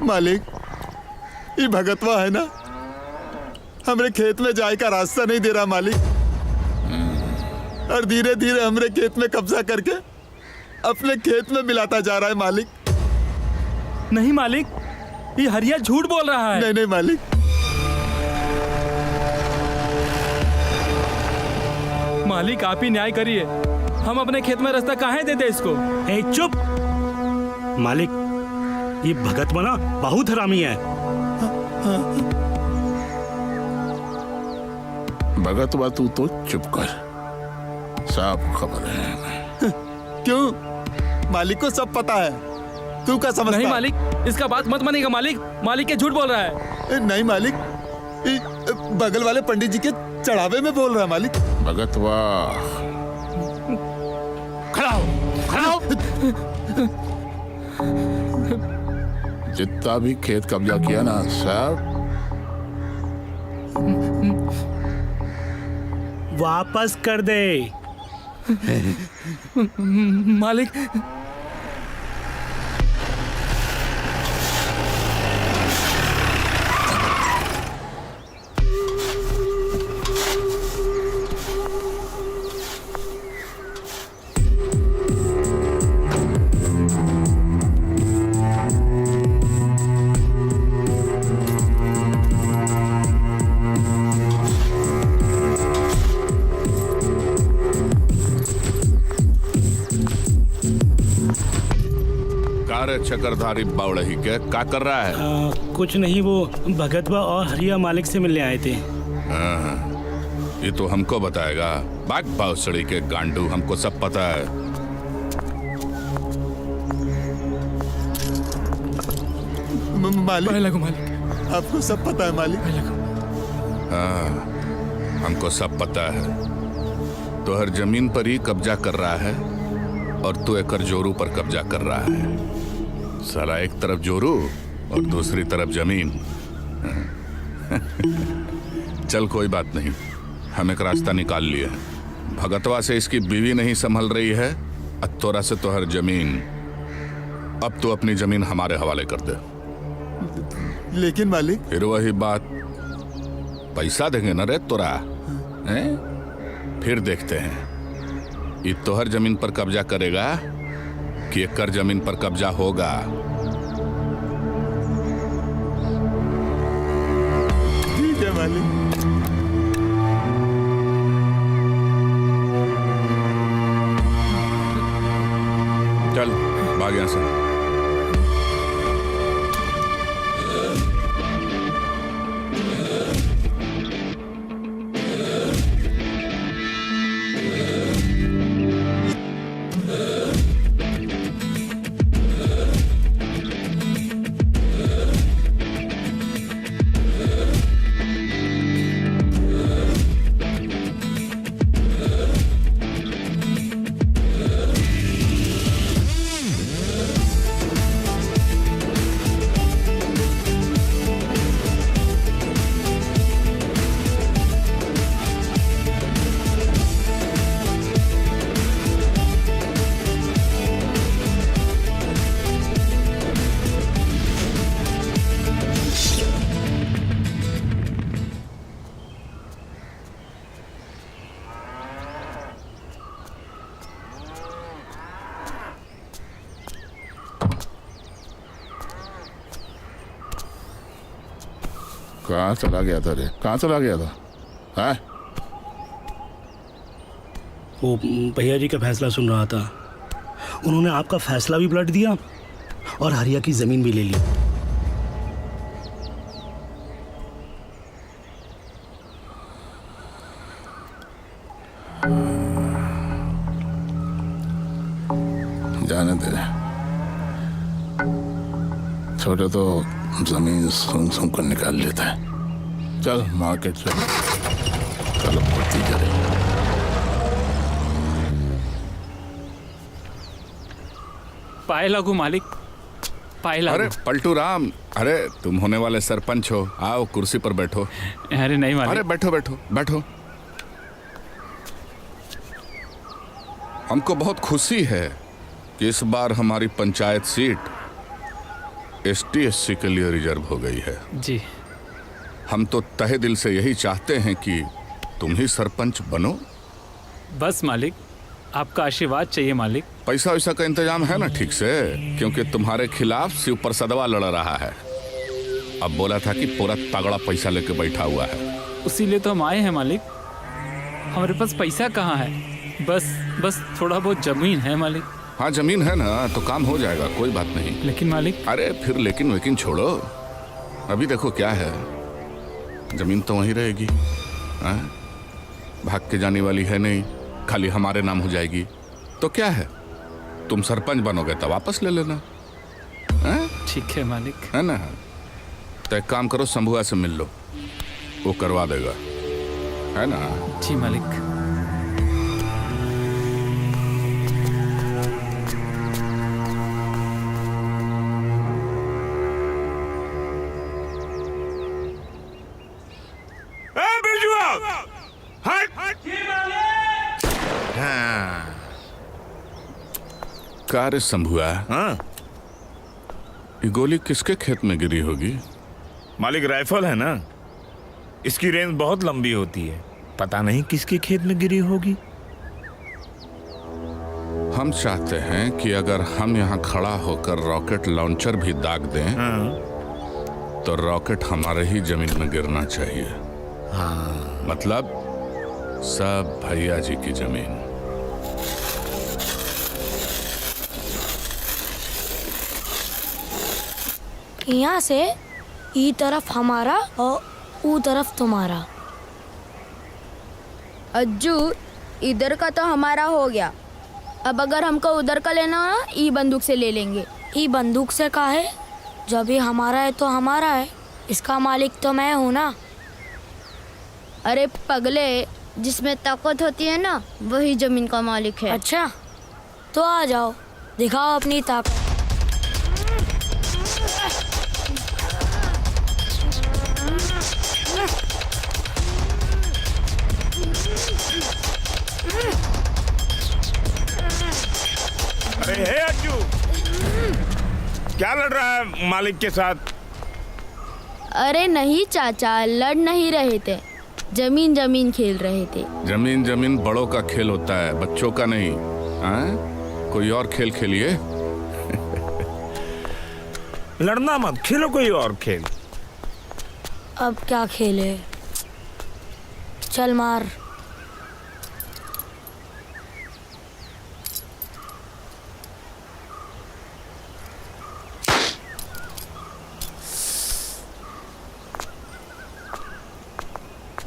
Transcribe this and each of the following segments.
मालिक, ये भगतवा है ना, हमरे खेत में जाए का रास्ता नहीं दे रहा मालिक, और धीरे धीरे हमरे खेत में कब्जा करके अपने खेत में मिलाता जा रहा है मालिक। नहीं मालिक, ये हरिया झूठ बोल रहा है। नहीं नहीं मालिक, मालिक आप ही न्याय करिए, हम अपने खेत में रास्ता काहे दे दे इसको। ए चुप मालिक, ये भगत बना बहुत हरामी है। भगतवा तू तो चुप कर, साफ खबर है। क्यों? मालिक को सब पता है, तू क्या समझता? नहीं मालिक, इसका बात मत मानेगा मालिक, मालिक के झूठ बोल रहा है। नहीं मालिक, बगल वाले पंडित जी के चढ़ावे में बोल रहा है मालिक। भगतवा खड़ा हो, खड़ा हो। जितना भी खेत कब्जा किया ना सब वापस कर दे। मालिक, चक्रधारी बावड़ही के क्या कर रहा है? कुछ नहीं, वो भगतवा और हरिया मालिक से मिलने आए थे। ये तो हमको बताएगा। बाग बावसड़ी के गांडू, हमको सब पता है। मालिक, मालिक आपको सब पता है मालिक। हाँ, हमको सब पता है। तो हर जमीन पर ही कब्जा कर रहा है और तू एक जोरू पर कब्जा कर रहा है। साला एक तरफ जोरू और दूसरी तरफ जमीन। चल कोई बात नहीं, हम एक रास्ता निकाल लिए। भगतवा से इसकी बीवी नहीं संभल रही है, अतोरा से तो हर जमीन। अब तू अपनी जमीन हमारे हवाले कर दे। लेकिन मालिक, फिर वही बात, पैसा देंगे ना रे तोरा, हैं? फिर देखते हैं ये तोहर जमीन पर कब्जा करेगा कि एकड़ जमीन पर कब्जा होगा। ठीक है मालिक। चल भाग यहाँ से। कहाँ चला गया था रे? कहाँ चला गया था? हाँ? वो भैया जी का फैसला सुन रहा था। उन्होंने आपका फैसला भी पलट दिया और हरिया की जमीन भी ले ली। जाने दे, छोटे तो जमीन सुन सुन कर निकाल लेता है। चल मार्केट चल, चलो बढ़ती चले। पाए लागू मालिक, पाए लागू। अरे पलटू राम, अरे तुम होने वाले सरपंच हो, आओ कुर्सी पर बैठो। अरे नहीं मालिक। अरे बैठो बैठो बैठो। हमको बहुत खुशी है कि इस बार हमारी पंचायत सीट ST/SC के लिए रिजर्व हो गई है। जी हम तो तहे दिल से यही चाहते हैं कि तुम ही सरपंच बनो। बस मालिक, आपका आशीर्वाद चाहिए मालिक। पैसा वैसा का इंतजाम है ना ठीक से? क्योंकि तुम्हारे खिलाफ शिव प्रसादवा लड़ रहा है। अब बोला था कि पूरा तगड़ा पैसा लेके बैठा हुआ है। उसीलिए तो हम आए हैं मालिक। हमारे पास पैसा कहाँ है, बस थोड़ा बहुत जमीन है मालिक। हाँ जमीन है ना, तो काम हो जाएगा, कोई बात नहीं। लेकिन मालिक। अरे फिर लेकिन छोड़ो, अभी देखो क्या है, जमीन तो वहीं रहेगी। हाँ? भाग के जाने वाली है नहीं, खाली हमारे नाम हो जाएगी। तो क्या है, तुम सरपंच बनोगे तो वापस ले लेना। ठीक है मालिक। है ना? तो एक काम करो, शंभुआ से मिल लो, वो करवा देगा, है ना? जी मालिक। का रे शंभुआ, हाँ ये गोली किसके खेत में गिरी होगी? मालिक, राइफल है ना, इसकी रेंज बहुत लंबी होती है, पता नहीं किसके खेत में गिरी होगी। हम चाहते हैं कि अगर हम यहाँ खड़ा होकर रॉकेट लॉन्चर भी दाग दें, हाँ। तो रॉकेट हमारे ही जमीन में गिरना चाहिए। हाँ। मतलब सब भैया जी की जमीन। यहाँ से ई तरफ हमारा और ऊ तरफ तुम्हारा। अज्जू, इधर का तो हमारा हो गया, अब अगर हमको उधर का लेना हो ना, ई बंदूक से ले लेंगे। ई बंदूक से का है? जब ये हमारा है तो हमारा है, इसका मालिक तो मैं हूँ ना। अरे पगले, जिसमें ताकत होती है ना, वही जमीन का मालिक है। अच्छा तो आ जाओ, दिखाओ अपनी ताकत। अरे हे अज्जू, क्या लड़ रहा है मालिक के साथ? अरे नहीं चाचा, लड़ नहीं रहे थे, जमीन खेल रहे थे। जमीन बड़ों का खेल होता है, बच्चों का नहीं। कोई और खेल खेलिए। लड़ना मत, खेलो कोई और खेल। अब क्या खेले, चल मार।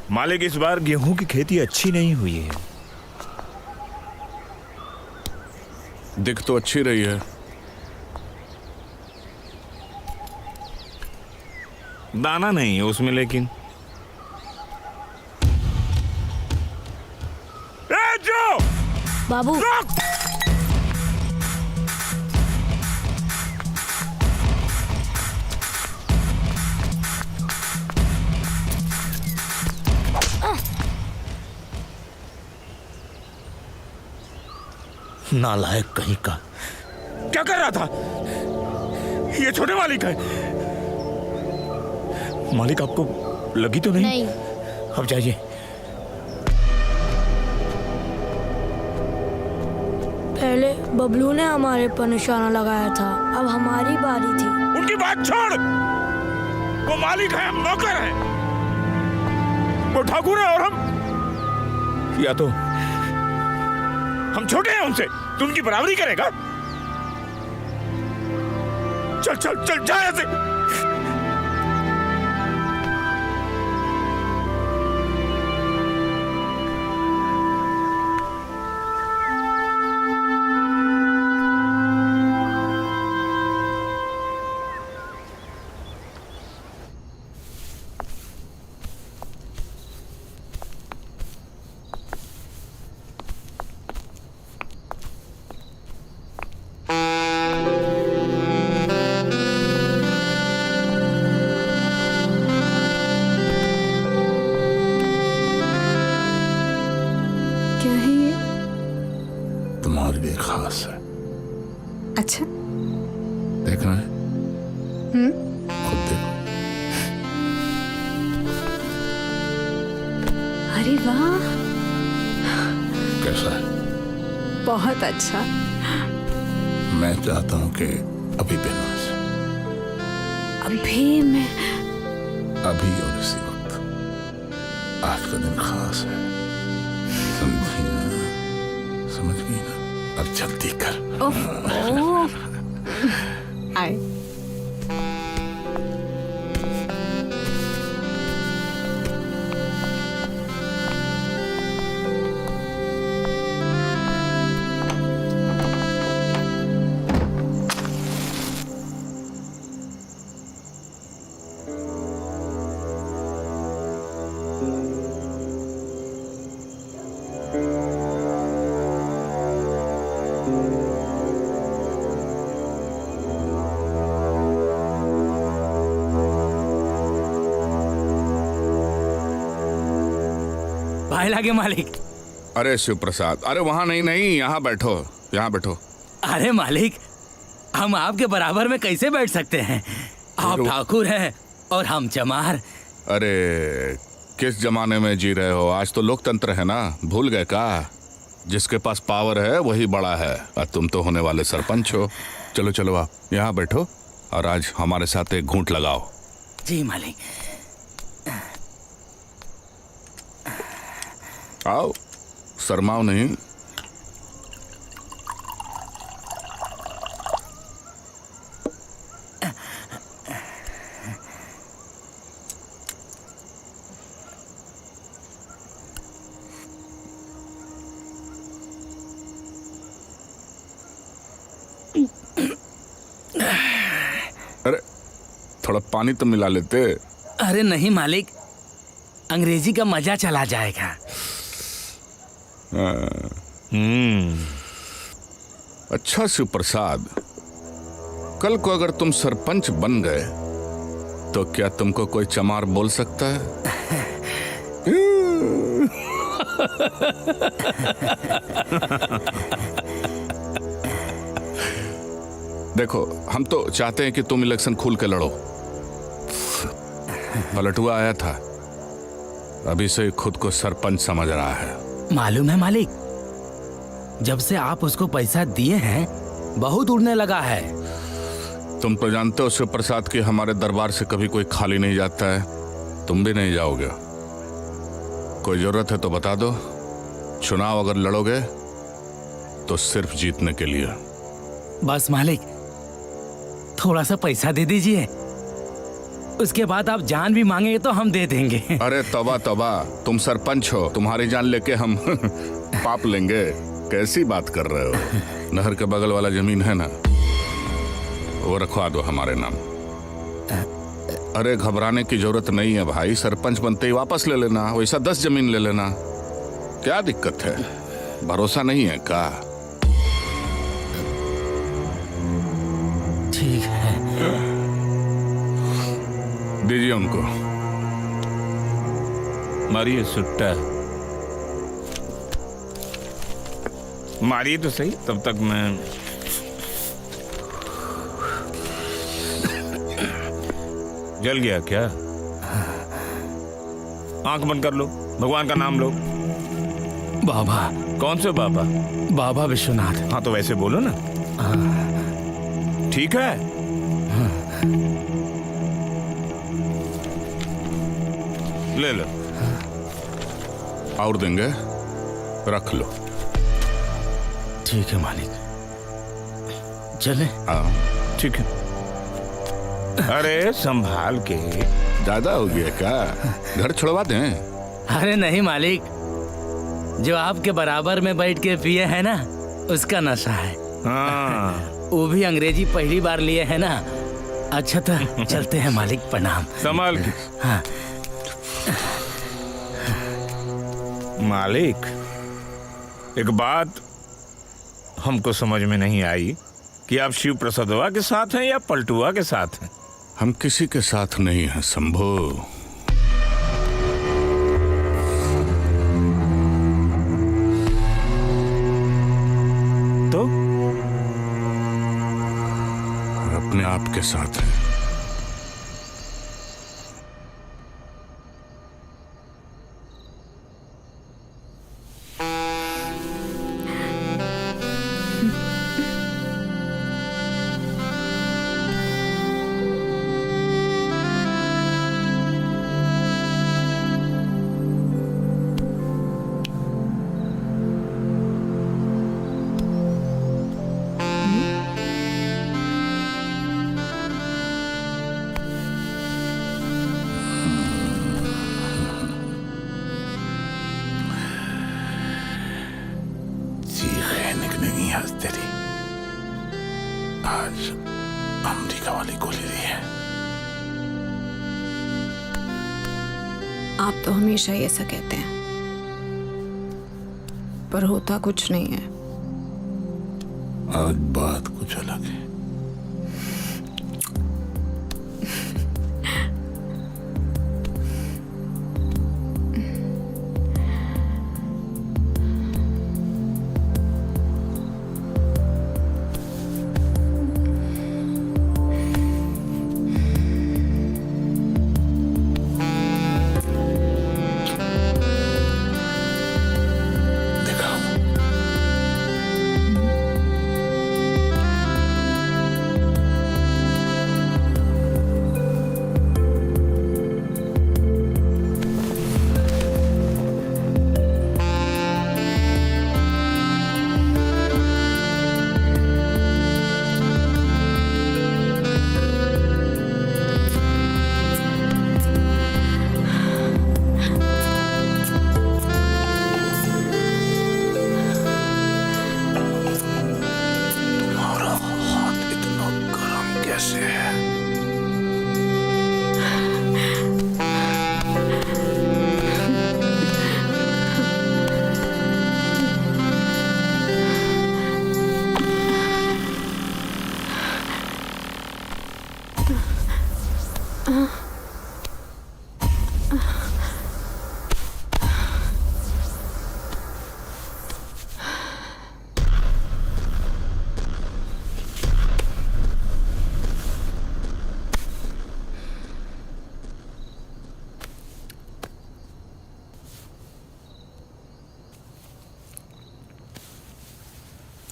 मालिक, इस बार गेहूं की खेती अच्छी नहीं हुई है। दिख तो अच्छी रही है। दाना नहीं है उसमें, लेकिन जो बाबू नालायक कहीं का। क्या कर रहा था? ये छोटे मालिक है। मालिक, आपको लगी तो नहीं? नहीं। अब जाइए। पहले बबलू ने हमारे पर निशाना लगाया था, अब हमारी बारी थी। उनकी बात छोड़, वो मालिक है, हम नौकर हैं। वो ठाकुर है और हम, या तो हम छोटे हैं उनसे, तू उनकी बराबरी करेगा? चल चल चल, जा यहाँ से। तुम्हारे लिए खास है। अच्छा, देखना है? खुद देखो। अरे वाह, कैसा है? बहुत अच्छा। मैं चाहता हूँ कि अभी पहना इसे। अभी मैं अभी और इसी वक्त। आज का दिन खास है, समझी ना? समझ गई ना? अब जल्दी कर। ओह आए। भाई लागे मालिक। अरे शिव प्रसाद, अरे वहां नहीं नहीं, यहाँ बैठो, यहाँ बैठो। अरे मालिक, हम आपके बराबर में कैसे बैठ सकते हैं? आप ठाकुर हैं और हम चमार। अरे किस जमाने में जी रहे हो? आज तो लोकतंत्र है ना, भूल गए का? जिसके पास पावर है वही बड़ा है, और तुम तो होने वाले सरपंच हो। चलो चलो, आप यहाँ बैठो और आज हमारे साथ एक घूंट लगाओ। जी मालिक। आओ, शर्माओ नहीं। अरे थोड़ा पानी तो मिला लेते। अरे नहीं मालिक, अंग्रेजी का मजा चला जाएगा। अच्छा शिव प्रसाद, कल को अगर तुम सरपंच बन गए तो क्या तुमको कोई चमार बोल सकता है? देखो, हम तो चाहते हैं कि तुम इलेक्शन खुल के लड़ो। पलटुआ आया था, अभी से खुद को सरपंच समझ रहा है। मालूम है मालिक, जब से आप उसको पैसा दिए हैं बहुत उड़ने लगा है। तुम तो जानते हो शिव प्रसाद कि हमारे दरबार से कभी कोई खाली नहीं जाता है। तुम भी नहीं जाओगे। कोई जरूरत है तो बता दो। चुनाव अगर लड़ोगे तो सिर्फ जीतने के लिए। बस मालिक, थोड़ा सा पैसा दे दीजिए, उसके बाद आप जान भी मांगेंगे तो हम दे देंगे। अरे तौबा तौबा, तुम सरपंच हो, तुम्हारी जान लेके हम पाप लेंगे? कैसी बात कर रहे हो? नहर के बगल वाला जमीन है ना, वो रखवा दो हमारे नाम। अरे घबराने की जरूरत नहीं है भाई, सरपंच बनते ही वापस ले लेना, वैसा 10 जमीन ले लेना, क्या दिक्कत है? भरोसा नहीं है का? ठीक है, दीजिए उनको। मारिए सुट्टा, मारिए तो सही, तब तक मैं जल गया क्या? आंख बंद कर लो, भगवान का नाम लो। बाबा। कौन से बाबा? बाबा विश्वनाथ। हाँ तो वैसे बोलो ना। ठीक है। ले लो। और देंगे, रख लो। ठीक है मालिक, चले। हाँ ठीक है। अरे संभाल के। ज्यादा हो गया क्या? घर छोड़वा दें? अरे नहीं मालिक, जो आपके बराबर में बैठ के पिए है ना, उसका नशा है। हाँ वो भी अंग्रेजी पहली बार लिए है ना। अच्छा तो चलते हैं मालिक, प्रणाम। संभाल के। हाँ। मालिक, एक बात हमको समझ में नहीं आई कि आप शिव प्रसादवा के साथ हैं या पलटुआ के साथ हैं? हम किसी के साथ नहीं हैं शंभू। तो अपने आप के साथ हैं। आज अमेरिका वाली गोली दी है। आप तो हमेशा ही ऐसा कहते हैं, पर होता कुछ नहीं है। आज बात कुछ अलग है।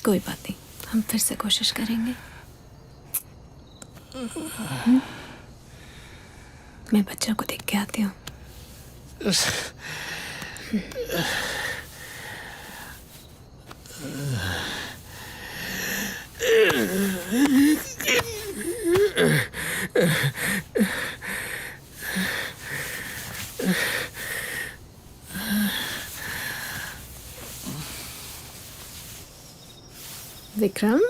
कोई बात नहीं, हम फिर से कोशिश करेंगे। मैं बच्चा को देख के आती हूँ। विक्रम,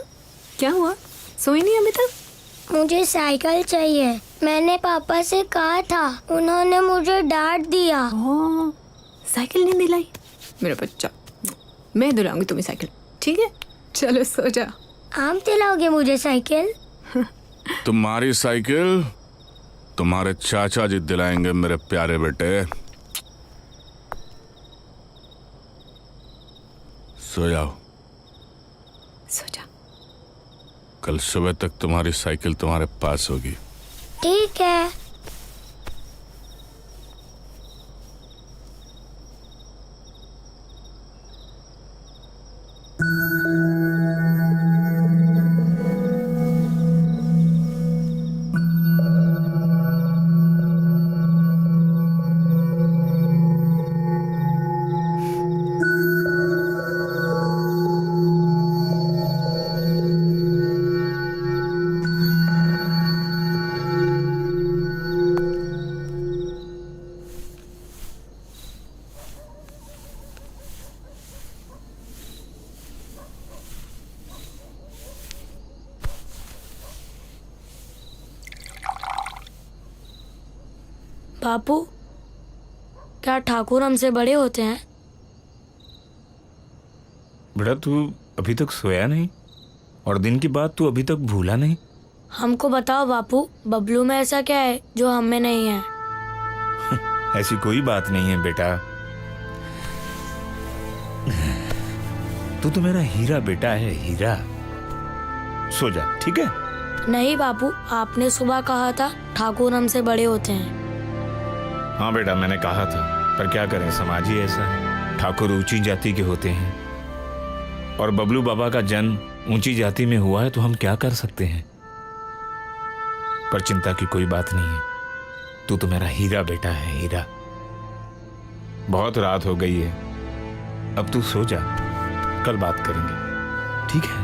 क्या हुआ? सोई नहीं अभी तक? मुझे साइकिल चाहिए। मैंने पापा से कहा था, उन्होंने मुझे डांट दिया। ओह, साइकिल नहीं दिलाई? मेरा बच्चा, मैं दिलाऊंगी तुम्हें साइकिल, ठीक है? चलो सो जा। आप दिलाओगे मुझे साइकिल? तुम्हारी साइकिल तुम्हारे चाचा जी दिलाएंगे मेरे प्यारे बेटे। सो जाओ। सो जा। कल सुबह तक तुम्हारी साइकिल तुम्हारे पास होगी। ठीक है। बापू, क्या ठाकुर हमसे बड़े होते हैं? बेटा, तू अभी तक सोया नहीं और दिन की बात तू अभी तक भूला नहीं? हमको बताओ बापू, बबलू में ऐसा क्या है जो हम में नहीं है? ऐसी कोई बात नहीं है बेटा। तू तो मेरा हीरा बेटा है, हीरा। सो जा, ठीक है? नहीं बापू, आपने सुबह कहा था ठाकुर हमसे बड़े होते हैं। हाँ बेटा, मैंने कहा था, पर क्या करें, समाज ही ऐसा है। ठाकुर ऊंची जाति के होते हैं और बबलू बाबा का जन्म ऊंची जाति में हुआ है, तो हम क्या कर सकते हैं। पर चिंता की कोई बात नहीं है, तू तो मेरा हीरा बेटा है, हीरा। बहुत रात हो गई है, अब तू सो जा, कल बात करेंगे, ठीक है?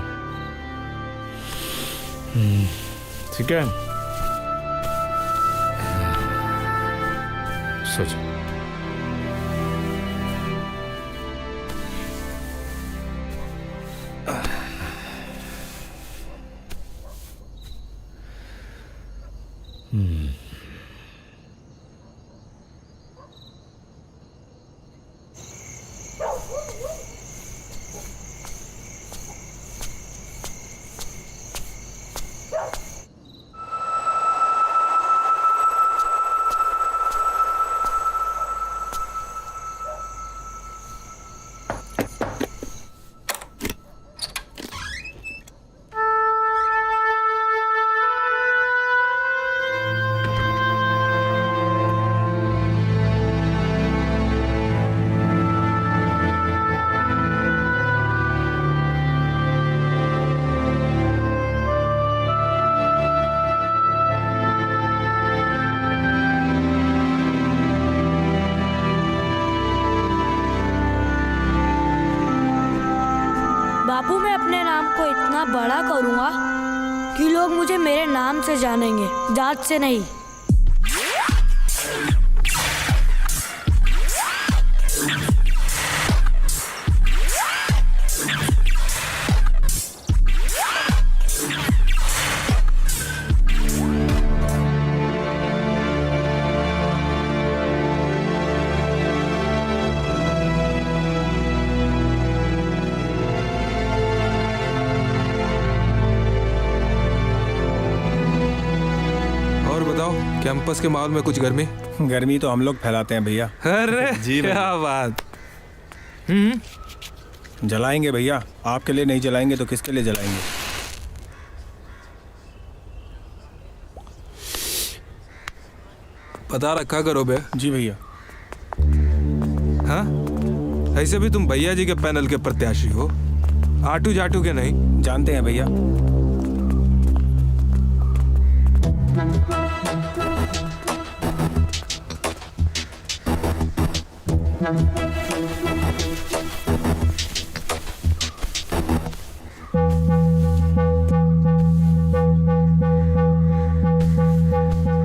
ठीक है, सो जा। बापू, मैं अपने नाम को इतना बड़ा करूँगा कि लोग मुझे मेरे नाम से जानेंगे, जात से नहीं। कैंपस के माहौल में कुछ गर्मी? गर्मी तो हम लोग फैलाते हैं भैया। अरे जी क्या बात। जलाएंगे भैया, आपके लिए नहीं जलाएंगे तो किसके लिए जलाएंगे? पता रखा करो बे। जी भैया। हाँ, ऐसे भी तुम भैया जी के पैनल के प्रत्याशी हो, आटू जाटू के नहीं। जानते हैं भैया।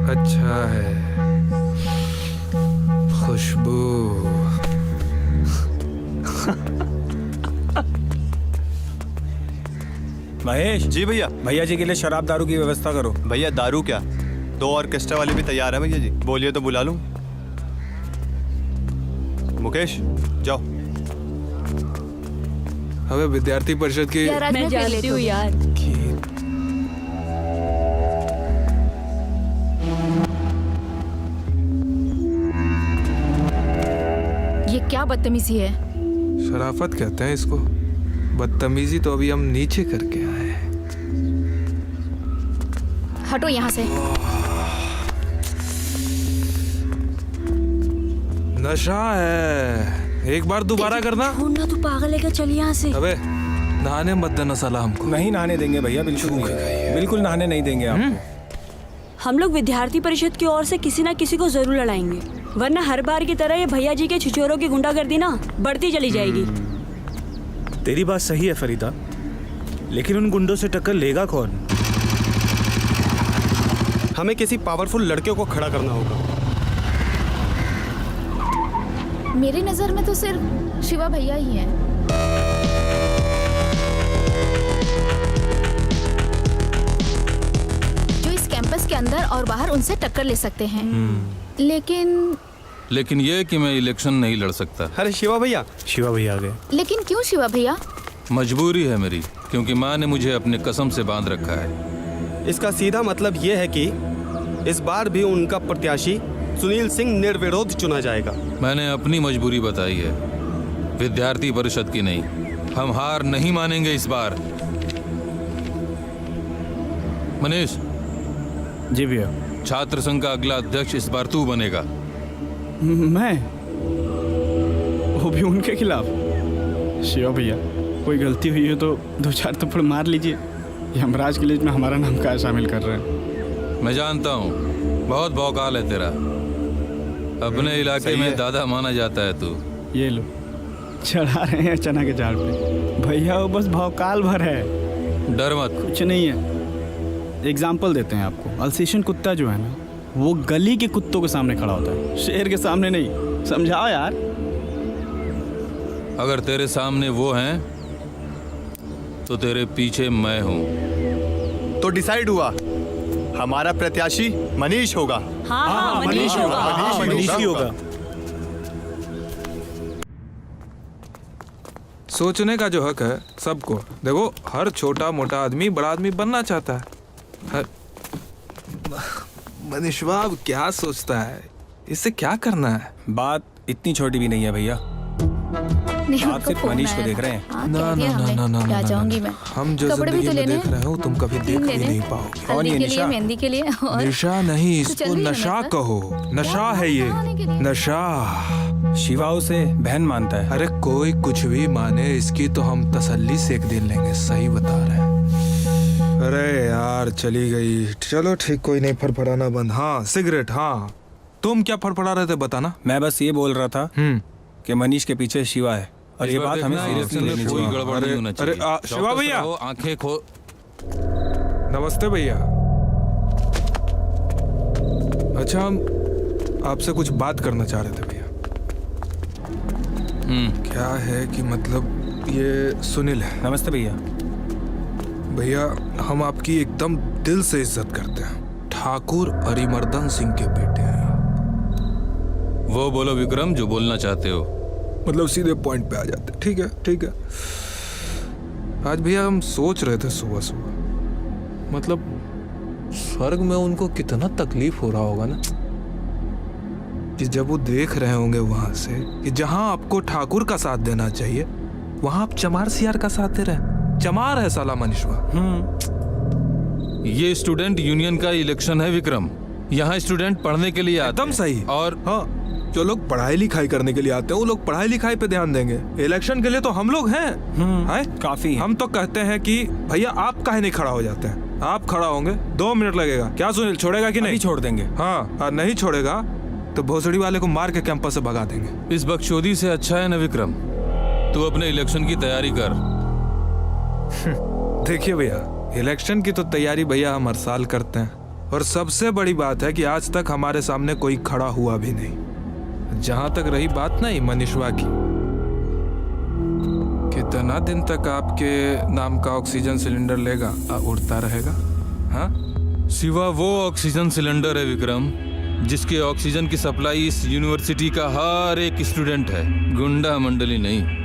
अच्छा है, खुशबू। महेश जी भैया। भैया जी के लिए शराब दारू की व्यवस्था करो। भैया दारू क्या, 2 ऑर्केस्ट्रा वाले भी तैयार है भैया जी, बोलिए तो बुला लूं। मुकेश जाओ। हमें विद्यार्थी परिषद की मैं जानती हूँ यार। ये क्या बदतमीजी है? शराफत कहते हैं इसको। बदतमीजी तो अभी हम नीचे करके आए हैं। हटो यहाँ से। नशा है, एक बार दोबारा करना। ना तू पागल है क्या? चल यहाँ से। अबे नहाने मत देना साला हमको। नहीं नहाने देंगे भैया, बिल्कुल नहीं, बिल्कुल नहाने नहीं देंगे आपको। हम लोग विद्यार्थी परिषद की ओर से किसी ना किसी को जरूर लड़ाएंगे, वरना हर बार की तरह ये भैया जी के छिछोरों की गुंडागर्दी ना बढ़ती चली जाएगी। तेरी बात सही है फरीदा, लेकिन उन गुंडों से टक्कर लेगा कौन? हमें किसी पावरफुल लड़के को खड़ा करना होगा। मेरी नजर में तो सिर्फ शिवा भैया ही हैं। जो इस कैंपस के अंदर और बाहर उनसे टक्कर ले सकते हैं। लेकिन ये कि मैं इलेक्शन नहीं लड़ सकता। अरे शिवा भैया। शिवा भैया आ गए। लेकिन क्यों शिवा भैया? मजबूरी है मेरी, क्योंकि माँ ने मुझे अपने कसम से बांध रखा है। इसका सीधा मतलब ये है कि इस बार भी उनका प्रत्याशी सुनील सिंह निर्विरोध चुना जाएगा। मैंने अपनी मजबूरी बताई है, विद्यार्थी परिषद की नहीं। हम हार नहीं मानेंगे इस बार। मनीष। जी भैया। छात्र संघ का अगला अध्यक्ष इस बार तू बनेगा। मैं? वो भी उनके खिलाफ? शिवा भैया, कोई गलती हुई है तो 2-4 थप्पड़ मार लीजिए। यमराज की लिस्ट में हमारा नाम क्या शामिल कर रहे हैं? मैं जानता हूँ, बहुत भौकाल है तेरा। अपने इलाके में दादा माना जाता है तू। ये लो, चढ़ा रहे हैं चना के झाड़ पे। भैया वो बस भौकाल भर है, डर मत। कुछ नहीं है। एग्जाम्पल देते हैं आपको। अल्सेशियन कुत्ता जो है ना, वो गली के कुत्तों के सामने खड़ा होता है, शेर के सामने नहीं। समझाओ यार। अगर तेरे सामने वो हैं तो तेरे पीछे मैं हूँ। तो डिसाइड हुआ, हमारा प्रत्याशी मनीष होगा। हाँ हाँ मनीष होगा। मनीष ही होगा। सोचने का जो हक है सबको। देखो, हर छोटा मोटा आदमी बड़ा आदमी बनना चाहता है। मनीषवा अब क्या सोचता है, इससे क्या करना है? बात इतनी छोटी भी नहीं है भैया। आप सिर्फ मनीष को देख रहे हैं। ना ना ना ना ना ना जाऊंगी मैं। हम जो कपड़े भी जिंदगी तो में लेने देख रहे हो तुम कभी देख भी नहीं पाओगे। कौन ये हल्दी के लिए, निशा? मेहंदी के लिए और नशा नहीं, चल इसको रही है नशा ना? कहो। नशा है ये, नशा। शिवा उसे बहन मानता है। अरे कोई कुछ भी माने, इसकी तो हम तसल्ली से एक दिन लेंगे। सही बता रहे हैं। अरे यार चली गई। चलो ठीक, कोई नहीं, फड़फड़ाना बंद। हाँ सिगरेट। हाँ तुम क्या फड़फड़ा रहे थे बताना। मैं बस ये बोल रहा था कि मनीष के पीछे शिवा है और ये बात हमें सीरियसली लेनी चाहिए। अरे शिवा भैया, आंखें खो। नमस्ते भैया। अच्छा, हम आपसे कुछ बात करना चाह रहे थे भैया। क्या है कि मतलब ये सुनील है। नमस्ते भैया। भैया हम आपकी एकदम दिल से इज्जत करते हैं। ठाकुर अरिमर्दन सिंह के बेटे हैं। वो बोलो विक्रम जो बोलना चाहते हो। मतलब सीधे पॉइंट पे आ जाते। ठीक है ठीक है। आज भैया हम सोच रहे थे सुबह सुबह, मतलब स्वर्ग में उनको कितना तकलीफ हो रहा होगा ना, कि जब वो देख रहे होंगे वहां से कि जहां आपको ठाकुर का साथ देना चाहिए वहां आप चमार सियार का साथ दे रहे हैं। चमार है साला मनीषवा। ये स्टूडेंट यूनियन का इलेक्शन है विक्रम। यहाँ स्टूडेंट पढ़ने के लिए आते एकदम सही। और हाँ, जो लोग पढ़ाई लिखाई करने के लिए आते हैं वो लोग पढ़ाई लिखाई पे ध्यान देंगे। इलेक्शन के लिए तो हम लोग हैं। काफी हम तो कहते हैं कि भैया आप काहे नहीं खड़ा हो जाते हैं। आप खड़ा होंगे 2 मिनट लगेगा। क्या सुनील, छोड़ेगा कि नहीं? छोड़ देंगे। हाँ, और नहीं छोड़ेगा तो भोसड़ी वाले को मार के कैंपस से भगा देंगे। इस बकचोदी से अच्छा है ना विक्रम, तू अपने इलेक्शन की तैयारी कर। देखिए भैया, इलेक्शन की तो तैयारी भैया हम हर साल करते हैं, और सबसे बड़ी बात है कि आज तक हमारे सामने कोई खड़ा हुआ भी नहीं। जहां तक रही बात नहीं मनीषवा की, कितना दिन तक आपके नाम का ऑक्सीजन सिलेंडर लेगा उड़ता रहेगा? हाँ, सिवा वो ऑक्सीजन सिलेंडर है विक्रम जिसके ऑक्सीजन की सप्लाई इस यूनिवर्सिटी का हर एक स्टूडेंट है, गुंडा मंडली नहीं।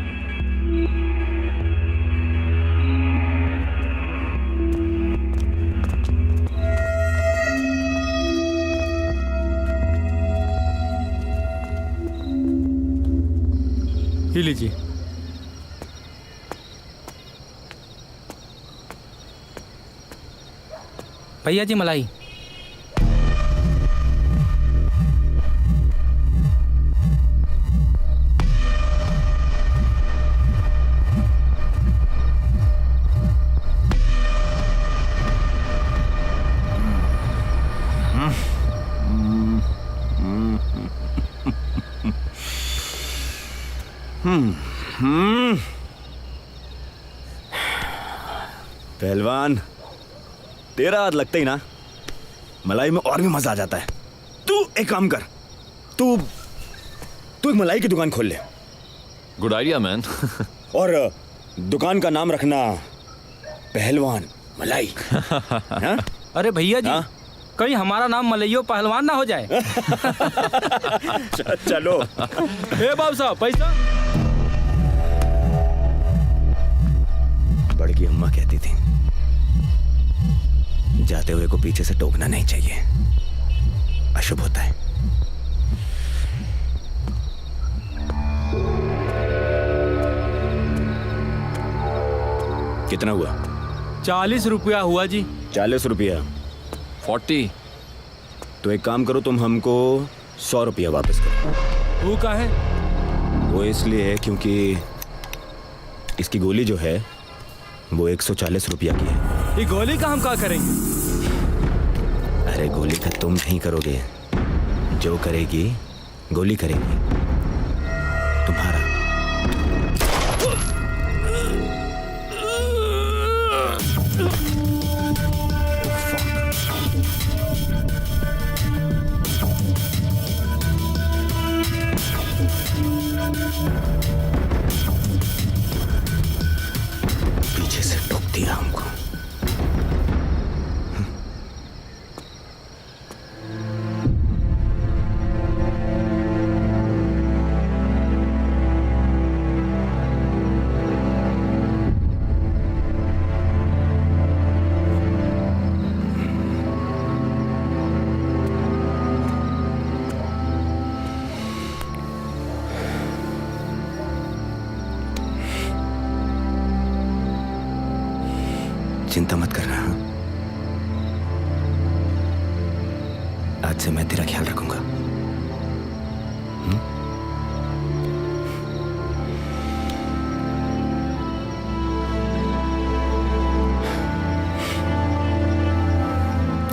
ही लीजिए। भैया जी मलाई। पहलवान, तेरा हाथ लगता ही ना मलाई में और भी मजा आ जाता है। तू एक काम कर, तू एक मलाई की दुकान खोल ले। Good idea man. और दुकान का नाम रखना पहलवान मलाई। अरे भैया जी, कहीं हमारा नाम मलइयो पहलवान ना हो जाए। चलो। ए बाबू साहब, पैसा। बड़की अम्मा कहती थी जाते हुए को पीछे से टोकना नहीं चाहिए, अशुभ होता है। कितना हुआ? 40 रुपया हुआ जी। 40 रुपया? 40। तो एक काम करो, तुम हमको 100 रुपया वापस करो। वो का है? वो इसलिए है क्योंकि इसकी गोली जो है वो 140 रुपया की है। ये गोली का हम क्या करेंगे? अरे गोली का तुम नहीं करोगे, जो करेगी गोली करेगी तुम्हारा। पीछे से ठोक दिया हमको। चिंता मत करना। हाँ? आज से मैं तेरा ख्याल रखूंगा।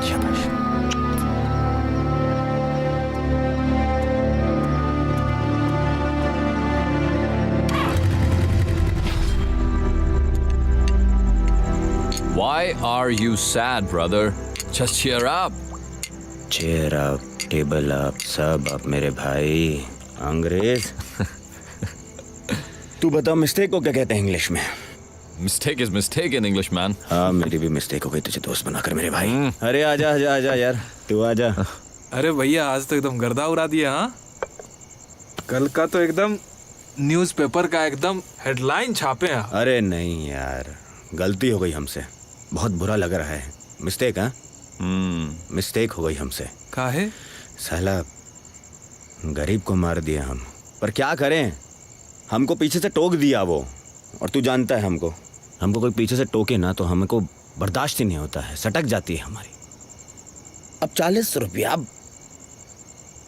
शाबाश। Why are you sad, brother? Just cheer up. Cheer up, table up, सब अप मेरे भाई। अंग्रेज तू बता मिस्टेक को क्या कहते हैं इंग्लिश में? Mistake is mistake in English, man. हाँ मेरी भी मिस्टेक हो गई तुझे दोस्त बनाकर मेरे भाई। अरे आजा आजा आजा यार, तू आजा। अरे भैया आज तो एकदम गर्दा उड़ा दिया। हाँ कल का तो एकदम न्यूज़पेपर का एकदम हेडलाइन छापे हैं। अरे नहीं यार, गलती हो गई हमसे, बहुत बुरा लग रहा है। मिस्टेक? हाँ मिस्टेक हो गई हमसे। काहे? साला गरीब को मार दिया हम, पर क्या करें, हमको पीछे से टोक दिया वो। और तू जानता है हमको कोई पीछे से टोके ना तो हमको बर्दाश्त ही नहीं होता है, सटक जाती है हमारी। अब 40 रुपया,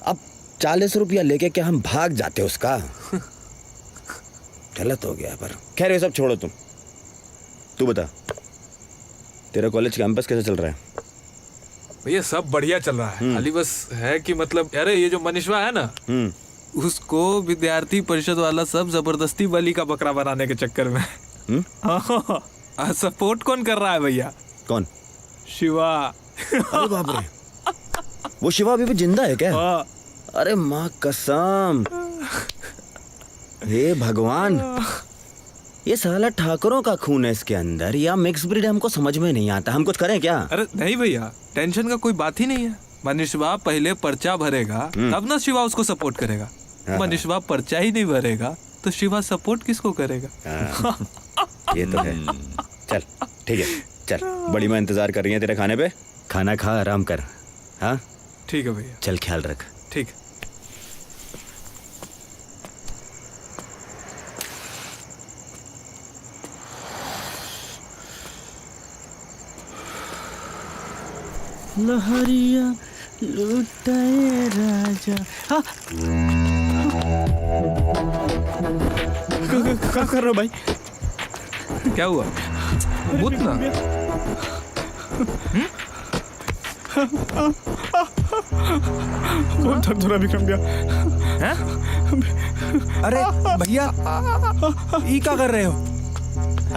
अब 40 रुपया लेके क्या हम भाग जाते उसका? गलत हो गया, पर खैर ये सब छोड़ो। तू बता तेरा कॉलेज कैंपस कैसे चल रहा है? भैया सब बढ़िया चल रहा है, खाली बस है कि मतलब यार ये जो मनीषवा है ना, उसको विद्यार्थी परिषद वाला सब जबरदस्ती बलि का बकरा बनाने के चक्कर में। सपोर्ट कौन कर रहा है भैया? कौन? शिवा। अरे बाप रे, वो शिवा अभी भी जिंदा है क्या? अरे माँ कसम, हे भगवान, ये साला ठाकुरों का खून है इसके अंदर या मिक्स ब्रीड, हमको समझ में नहीं आता। हम कुछ करें क्या? अरे नहीं भैया, टेंशन का कोई बात ही नहीं है। मनीषवा पहले पर्चा भरेगा तब ना शिवा उसको सपोर्ट करेगा। मनीषवा पर्चा ही नहीं भरेगा तो शिवा सपोर्ट किसको करेगा? ये तो है। चल ठीक है, चल बड़ी माँ इंतजार कर रही है तेरे खाने पे, खाना खा आराम कर। हाँ ठीक है भैया, चल ख्याल रख। ठीक है। लहरिया लुटाए राजा। हाँ क्या कर रहे हो भाई? क्या हुआ? मुत ना। बहुत दर्द हो रहा विक्रम भैया। अरे भैया ये क्या कर रहे हो?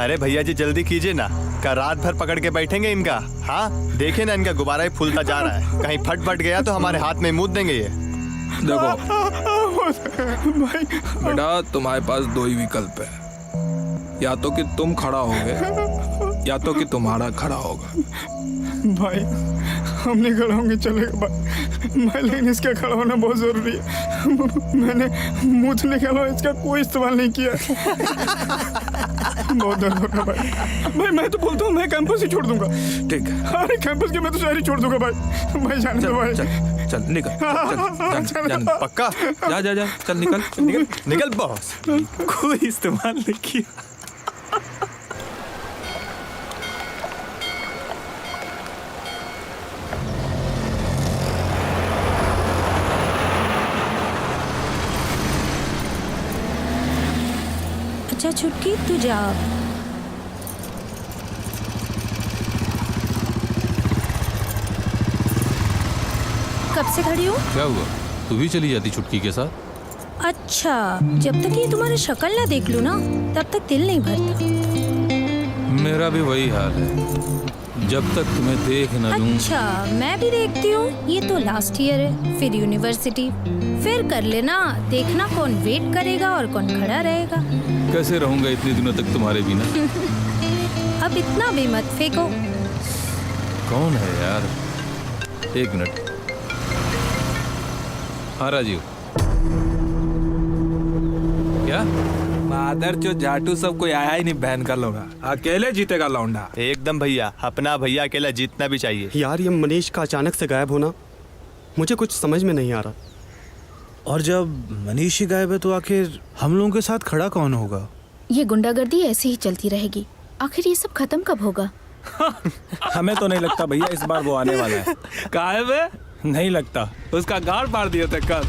अरे भैया जी जल्दी कीजिए ना, क्या रात भर पकड़ के बैठेंगे इनका? हाँ देखिए ना, इनका गुब्बारा ही फूलता जा रहा है, कहीं फट गया तो हमारे हाथ में मूत देंगे ये। देखो बेटा, तुम्हारे पास दो ही विकल्प है, या तो कि तुम खड़ा होगे या तो कि तुम्हारा खड़ा होगा। भाई हम नहीं खड़ा होंगे चलेगा भाई, लेकिन इसका खड़ा होना बहुत जरूरी है। मैंने मुंह निकाला, इसका कोई इस्तेमाल नहीं किया। बहुत दर्द हो रहा भाई। मैं तो बोलता हूँ मैं कैंपस ही छोड़ दूंगा। ठीक है। अरे कैंपस के मैं तो शहर ही छोड़ दूंगा भाई जाने दो भाई। चल निकल, चल पक्का? जा चल निकल बॉस। कोई इस्तेमाल नहीं किया। अच्छा छुटकी तू जा। कब से खड़ी हूँ? क्या हुआ, तू भी चली जाती छुटकी के साथ? अच्छा, जब तक ये तुम्हारी शक्ल ना देख लूँ ना तब तक दिल नहीं भरता। मेरा भी वही हाल है, जब तक तुम्हें देख न लूं। अच्छा मैं भी देखती हूँ, ये तो लास्ट ईयर है, फिर यूनिवर्सिटी, फिर कर लेना, देखना कौन वेट करेगा और कौन खड़ा रहेगा। कैसे रहूंगा इतने दिनों तक तुम्हारे बिना? अब इतना भी मत फेंको। कौन है यार? एक मिनट। हाँ राजीव। क्या? मादर जो जाटू सब कोई आया ही नहीं, बहन का लोगा, अकेले जीतेगा लौंडा। एकदम भैया, अपना भैया अकेला जीतना भी चाहिए। यार ये मनीष का अचानक से गायब होना मुझे कुछ समझ में नहीं आ रहा। और जब मनीष ही गायब है तो आखिर हम लोगों के साथ खड़ा कौन होगा? ये गुंडागर्दी ऐसे ही चलती रहेगी, आखिर ये सब खत्म कब होगा? हमें तो नहीं लगता भैया इस बार वो आने वाला है। कहा है बे? नहीं लगता। उसका गाड़ पाड़ दिया था कल।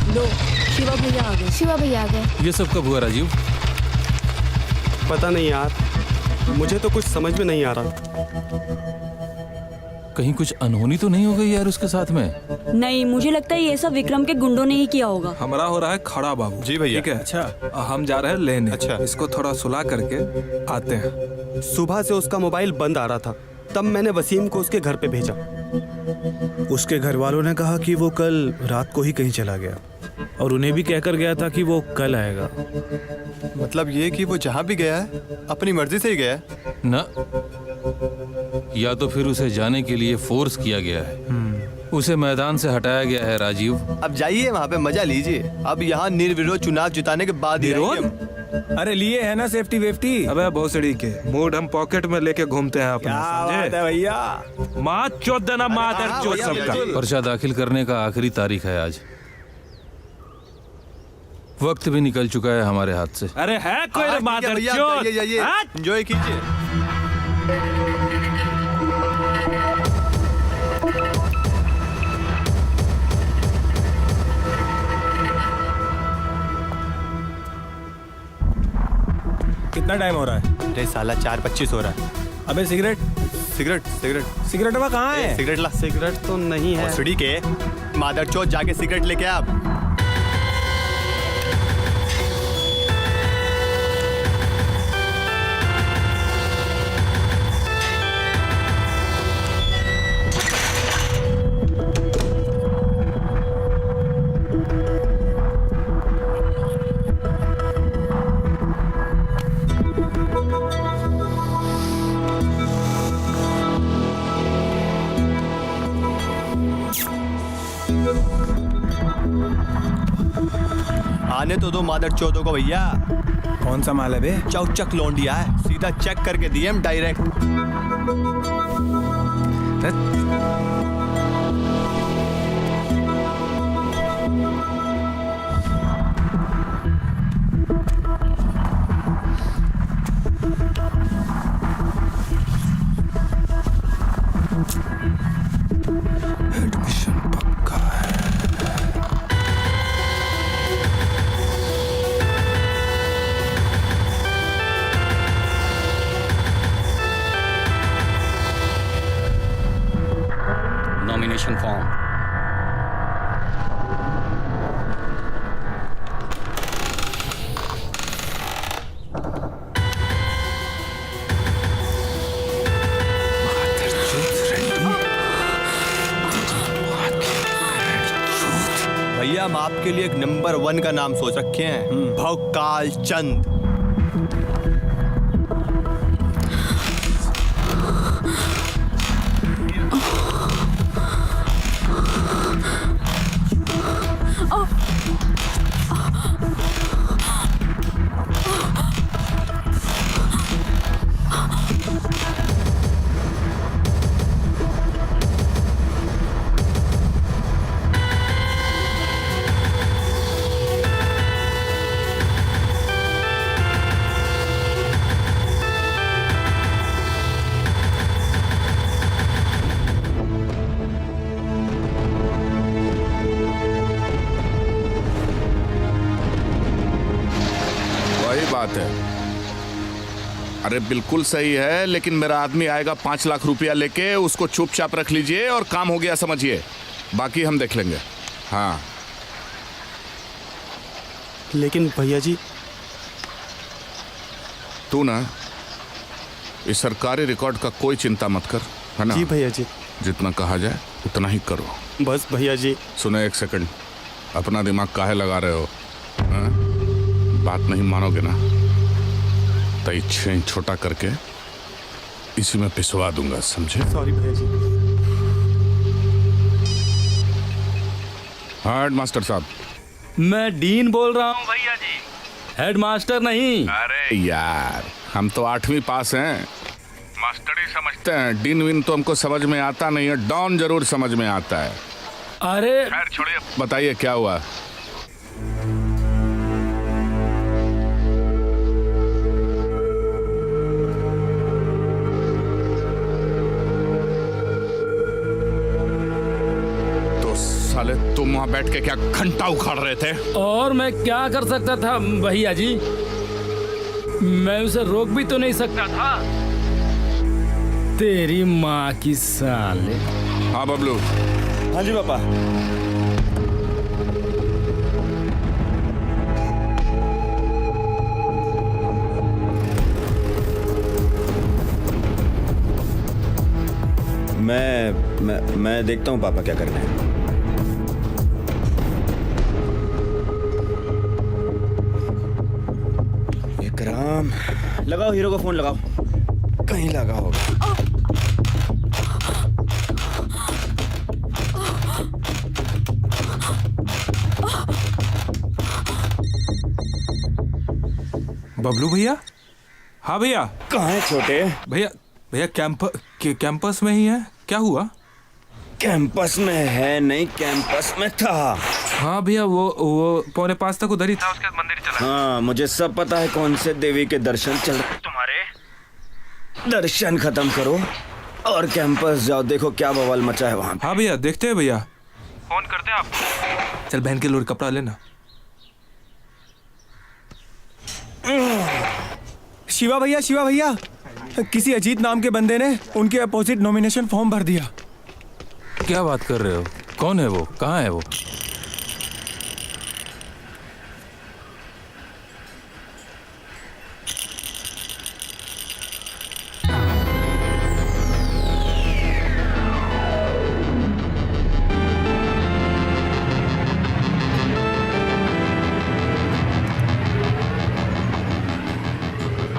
लो शिवा भैया आ गए। शिवा भैया आ गए। ये सब कब हुआ राजीव? पता नहीं यार, मुझे तो कुछ समझ में नहीं आ रहा। कहीं कुछ अनहोनी तो नहीं हो गई यार उसके साथ में? नहीं, मुझे लगता है ये सब विक्रम के गुंडों ने ही किया होगा। हमारा हो रहा है खड़ा बाबू। जी भैया। ठीक है। अच्छा। हम जा रहे हैं लेने। अच्छा। इसको थोड़ा सुला करके आते हैं। सुबह से उसका मोबाइल बंद आ रहा था, तब मैंने वसीम को उसके घर पे भेजा। उसके घर वालों ने कहा कि वो कल रात को ही कहीं चला गया और उन्हें भी कहकर गया था कि वो कल आएगा। मतलब ये कि वो जहाँ भी गया है अपनी मर्जी से ही गया है ना, या तो फिर उसे जाने के लिए फोर्स किया गया है। उसे मैदान से हटाया गया है राजीव। अब जाइए वहाँ पे मजा लीजिए। अब यहाँ निर्विरोध चुनाव जिताने के बाद ही आएंगे हम। अरे लिए है ना सेफ्टी वेफ्टी। अबे भोसड़ी के मूड हम पॉकेट में लेके घूमते हैं अपना। क्या बात है भैया। माँ चोद देना, माँ दर्द चोद सबका। पर्चा दाखिल करने का आखिरी तारीख है आज। वक्त भी निकल चुका है हमारे हाथ से। अरे है कोई मादर चोद। एंजॉय कीजिए। कितना टाइम हो रहा है? अरे साला 4:25 हो रहा है। अबे सिगरेट सिगरेट वहाँ कहाँ है? सिगरेट ला। सिगरेट तो नहीं है। भोसड़ी के मादरचोद, जाके सिगरेट लेके आ। आप आने तो दो मादरचोदों को भैया। कौन सा माल है बे? चौचक लौंडिया है, सीधा चेक करके दिए हम डायरेक्ट। एडमिशन पक्का है। Nomination form. भैया हम आपके लिए एक नंबर 1 का नाम सोच रखे हैं, भवकाल चंद। बात है। अरे बिल्कुल सही है, लेकिन मेरा आदमी आएगा 5 लाख रुपया लेके, उसको चुपचाप रख लीजिए और काम हो गया समझिए, बाकी हम देख लेंगे। हाँ लेकिन भैया जी। तू ना इस सरकारी रिकॉर्ड का कोई चिंता मत कर, है ना? जी भैया जी। जितना कहा जाए उतना ही करो। बस भैया जी। सुनो एक सेकंड, अपना दिमाग काहे लगा रहे हो? हाँ? बात नहीं मानोगे ना तो इच्छे छोटा करके इसी में पिसवा दूंगा, समझे? सॉरी भैया जी। हाँ हेडमास्टर साहब। मैं डीन बोल रहा हूँ भैया जी, हेडमास्टर नहीं। अरे यार हम तो 8वीं पास हैं, मास्टर ही समझते हैं। डीन विन तो हमको समझ में आता नहीं है, डॉन जरूर समझ में आता है। अरे खैर छोड़िए, बताइए क्या हुआ? साले तुम वहां बैठ के क्या घंटा उखाड़ रहे थे? और मैं क्या कर सकता था भैया जी? मैं उसे रोक भी तो नहीं सकता था। तेरी माँ की साले। हाँ बबलू। हाँ जी पापा। मैं देखता हूँ पापा क्या करना है। विक्रम, लगाओ हीरो को फोन लगाओ, कहीं लगा होगा। बबलू भैया? हाँ भैया। कहाँ है छोटे? भैया भैया कैंपस में ही है। क्या हुआ? कैंपस में है नहीं, कैंपस में था। हाँ भैया, वो 4:45 तक उधर ही था, उसके बाद मंदिर चला। हाँ मुझे सब पता है कौन से देवी के दर्शन चल रहे। तुम्हारे दर्शन खत्म करो और कैंपस जाओ, देखो क्या बवाल मचा है वहाँ। हाँ भैया, देखते हैं भैया, फोन करते हैं आपको। चल बहन के लोग कपड़ा लेना। शिवा भैया, किसी अजीत नाम के बंदे ने उनके अपोजिट नॉमिनेशन फॉर्म भर दिया। क्या बात कर रहे हो? कौन है वो? कहाँ है वो?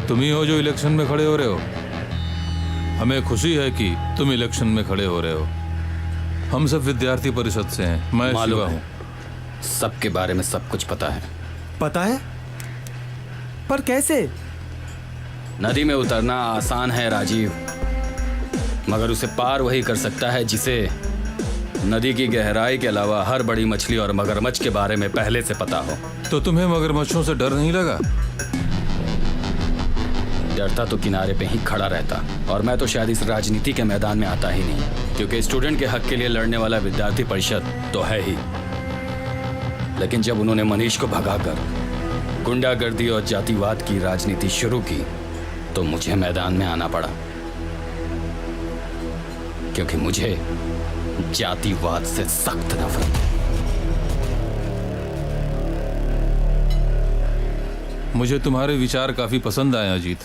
तुम ही हो जो इलेक्शन में खड़े हो रहे हो। हमें खुशी है कि तुम इलेक्शन में खड़े हो रहे हो। हम सब विद्यार्थी परिषद से हैं। मैं शिवा हूँ। सबके बारे में सब कुछ पता है। पता है? पर कैसे? नदी में उतरना आसान है राजीव, मगर उसे पार वही कर सकता है जिसे नदी की गहराई के अलावा हर बड़ी मछली और मगरमच्छ के बारे में पहले से पता हो। तो तुम्हें मगरमच्छों से डर नहीं लगा? डरता तो किनारे पे ही खड़ा रहता, और मैं तो शायद इस राजनीति के मैदान में आता ही नहीं, क्योंकि स्टूडेंट के हक के लिए लड़ने वाला विद्यार्थी परिषद तो है ही। लेकिन जब उन्होंने मनीष को भगाकर गुंडागर्दी और जातिवाद की राजनीति शुरू की तो मुझे मैदान में आना पड़ा, क्योंकि मुझे जातिवाद से सख्त नफरत है। मुझे तुम्हारे विचार काफी पसंद आए अजीत।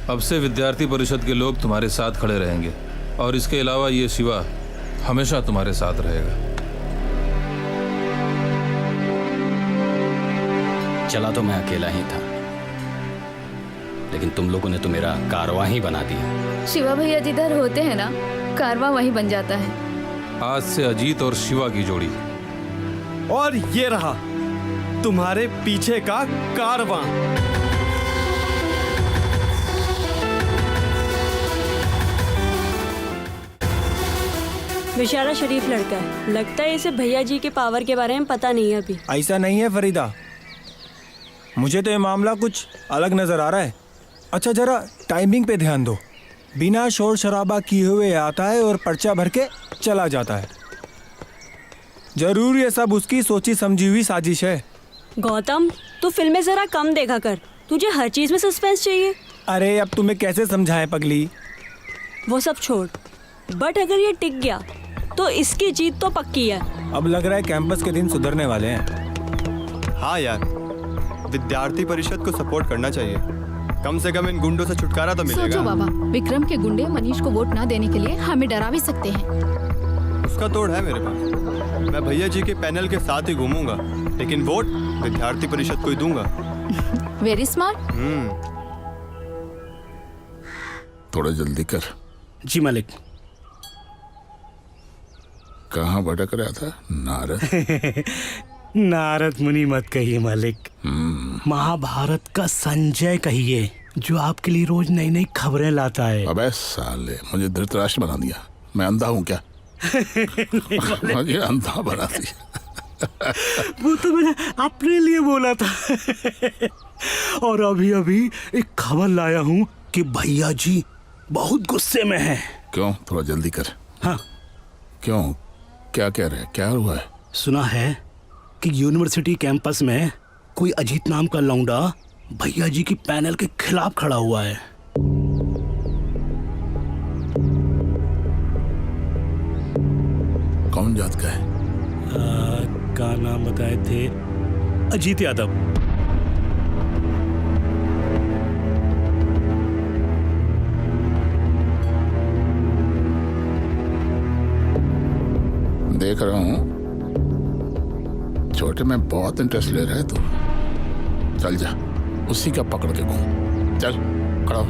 अब से विद्यार्थी परिषद के लोग तुम्हारे साथ खड़े रहेंगे, और इसके अलावा ये शिवा हमेशा तुम्हारे साथ रहेगा। चला तो मैं अकेला ही था, लेकिन तुम लोगों ने तो मेरा कारवां ही बना दिया। शिवा भैया जिधर होते हैं ना, कारवां वहीं बन जाता है। आज से अजीत और शिवा की जोड़ी। और ये रहा तुम्हारे पीछे का कारवां। बेचारा शरीफ लड़का है, लगता है इसे भैया जी के पावर के बारे में पता नहीं है अभी। ऐसा नहीं है फरीदा, मुझे तो ये मामला कुछ अलग नजर आ रहा है। अच्छा जरा टाइमिंग पे ध्यान दो। बिना शोर शराबा किए हुए आता है और पर्चा भर के चला जाता है। जरूर ये सब उसकी सोची समझी हुई साजिश है। गौतम, तू फिल्में जरा कम देखा कर, तुझे हर चीज में सस्पेंस चाहिए। अरे अब तुम्हें कैसे समझाएं पगली। वो सब छोड़, बट अगर ये टिक गया तो इसकी जीत तो पक्की है। अब लग रहा है कैंपस के दिन सुधरने वाले हैं। हाँ यार, विद्यार्थी परिषद को सपोर्ट करना चाहिए। कम से कम इन गुंडों से छुटकारा तो मिलेगा। सोचो बाबा, विक्रम के गुंडे मनीष को वोट ना देने के लिए हमें डरा भी सकते हैं। उसका तोड़ है मेरे पास। मैं भैया जी के पैनल के साथ ही घूमूंगा, लेकिन वोट विद्यार्थी परिषद को ही दूंगा। Very smart. थोड़ा जल्दी कर। जी मालिक। कहाँ भटक रहा था नारद? नारद मुनि मत कहिए मालिक, महाभारत का संजय कहिए, जो आपके लिए रोज नई नई खबरें लाता है। अबे साले, मुझे धृतराष्ट्र बना दिया। मैं अंधा हूँ क्या? मुझे अंधा बना दिया। वो तो मैंने अपने लिए बोला था। और अभी अभी एक खबर लाया हूँ कि भैया जी बहुत गुस्से में हैं। क्यों? थोड़ा जल्दी कर। हाँ। क्यों? क्या कह रहे हैं, क्या हुआ है? सुना है कि यूनिवर्सिटी कैंपस में कोई अजीत नाम का लौंडा भैया जी की पैनल के खिलाफ खड़ा हुआ है। कौन जात का है? का नाम बताए थे अजीत यादव। देख रहा हूँ छोटे में बहुत इंटरेस्ट ले रहा है तू। चल जा, उसी का पकड़ के घूम। चल, खड़ा हो,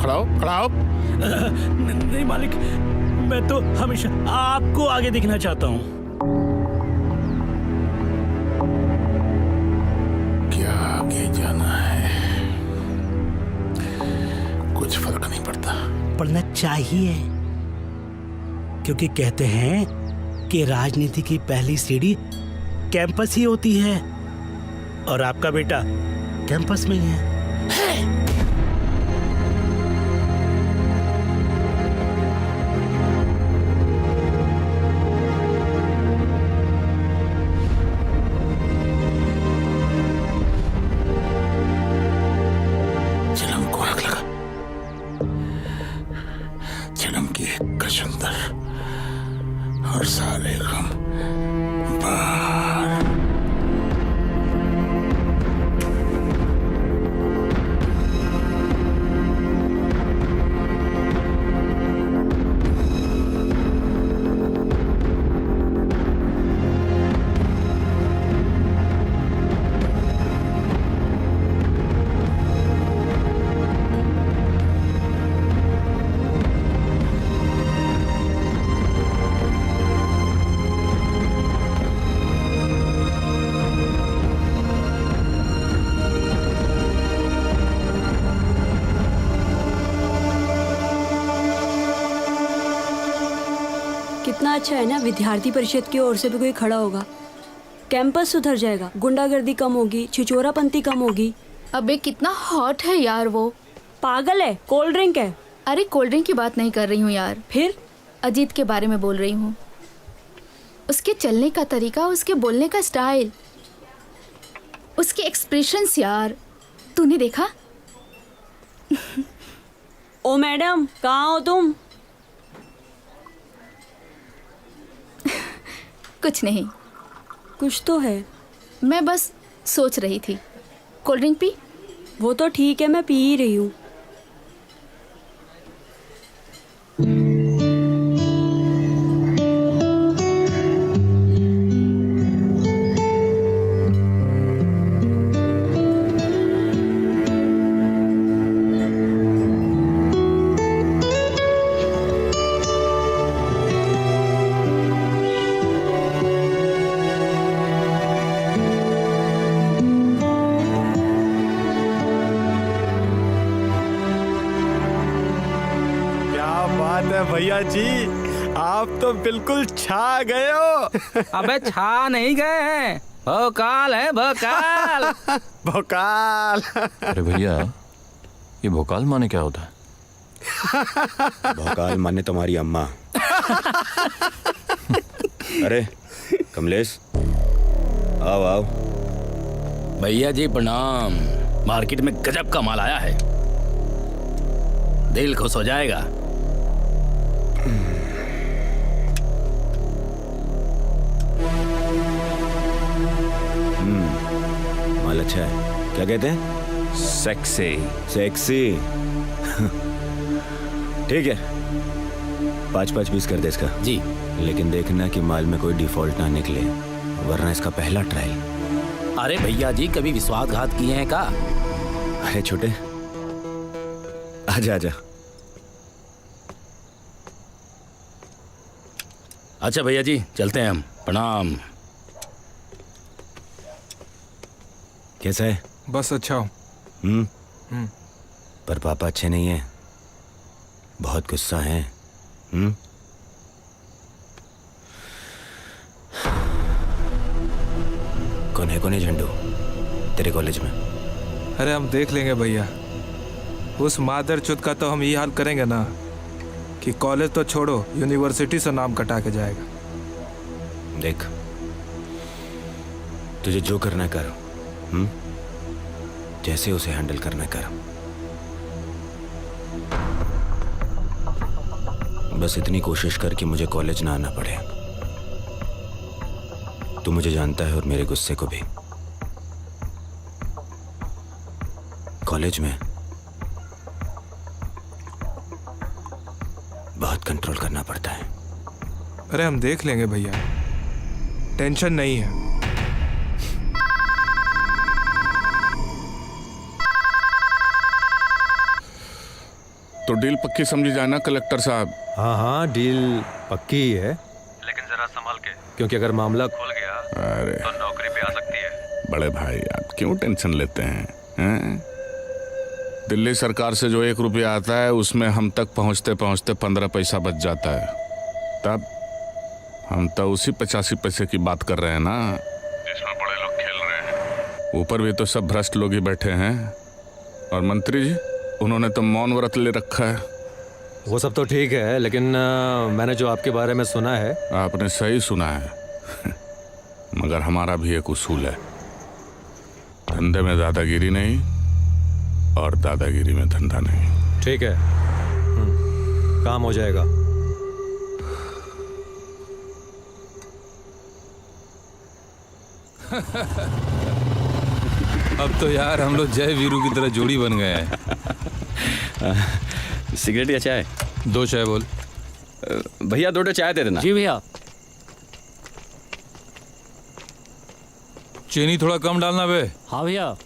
खड़ा हो, खड़ा हो। नहीं मालिक, मैं तो हमेशा आपको आगे दिखना चाहता हूँ। क्या आगे जाना है? कुछ फर्क नहीं पड़ता। पढ़ना चाहिए, क्योंकि कहते हैं कि राजनीति की पहली सीढ़ी कैंपस ही होती है, और आपका बेटा कैंपस में ही है। जन्म को आग लगा, जन्म की एक कसंदर और सारे गम बाहर। कितना अच्छा है ना, विद्यार्थी परिषद की ओर से भी कोई खड़ा होगा। कैंपस सुधर जाएगा, गुंडागर्दी कम होगी, छिछोरापंती कम होगी। अबे कितना हॉट है यार वो। पागल है, कोल्ड ड्रिंक है। अरे कोल्ड ड्रिंक की बात नहीं कर रही हूँ यार, फिर अजीत के बारे में बोल रही हूँ। उसके चलने का तरीका, उसके बोलने का स्टाइल, उसके एक्सप्रेशंस यार, तूने देखा? ओ मैडम, कहाँ हो तुम? कुछ नहीं। कुछ तो है। मैं बस सोच रही थी। Cold drink P? वो तो ठीक है, मैं पी ही रही हूँ। भैया जी, आप तो बिल्कुल छा गए हो। अबे छा नहीं गए हैं, भोकाल है, भोकाल। भोकाल। अरे भैया, ये भोकाल माने क्या होता है? भोकाल माने तुम्हारी अम्मा। अरे कमलेश, आओ आओ। भैया जी प्रणाम। मार्केट में गजब का माल आया है, दिल खुश हो जाएगा। माल अच्छा है। क्या कहते हैं? सेक्सी। सेक्सी। ठीक है, 5-5 पीस कर दे इसका। जी। लेकिन देखना कि माल में कोई डिफॉल्ट ना निकले, वरना इसका पहला ट्रायल। अरे भैया जी, कभी विश्वासघात किए हैं का? अरे छोटे, आजा आजा। अच्छा भैया जी, चलते हैं हम। प्रणाम। कैसा है? बस अच्छा हूँ। पर पापा अच्छे नहीं हैं, बहुत गुस्सा हैं। कौन है झंडू तेरे कॉलेज में? अरे हम देख लेंगे भैया, उस मादरचोद का तो हम ये हाल करेंगे ना कि कॉलेज तो छोड़ो, यूनिवर्सिटी से नाम कटा के जाएगा। देख, तुझे जो करना है कर, जैसे उसे हैंडल करना है कर। बस इतनी कोशिश कर कि मुझे कॉलेज ना आना पड़े। तू मुझे जानता है और मेरे गुस्से को भी। कॉलेज में बहुत कंट्रोल करना पड़ता है। अरे हम देख लेंगे भैया, टेंशन नहीं है। तो डील पक्की समझी जाए ना कलेक्टर साहब। हाँ हाँ, डील पक्की ही है, लेकिन जरा संभाल के, क्योंकि अगर मामला खुल गया अरे तो नौकरी पे आ सकती है। बड़े भाई आप क्यों टेंशन लेते हैं? दिल्ली सरकार से जो 1 रुपया आता है उसमें हम तक पहुंचते पहुंचते 15 पैसा बच जाता है। तब हम तो उसी 85 पैसे की बात कर रहे हैं ना, जिसमें बड़े लोग खेल रहे हैं। ऊपर भी तो सब भ्रष्ट लोग ही बैठे हैं। और मंत्री जी, उन्होंने तो मौन व्रत ले रखा है। वो सब तो ठीक है, लेकिन मैंने जो आपके बारे में सुना है। आपने सही सुना है। मगर हमारा भी एक उसूल है, धंधे में दादागिरी नहीं और दादागिरी में धंधा नहीं। ठीक है, काम हो जाएगा। अब तो यार हम लोग जय वीरू की तरह जोड़ी बन गए हैं। सिगरेट या चाय? 2 चाय बोल। भैया 2 चाय दे देना। जी भैया। चीनी थोड़ा कम डालना बे। हाँ भैया।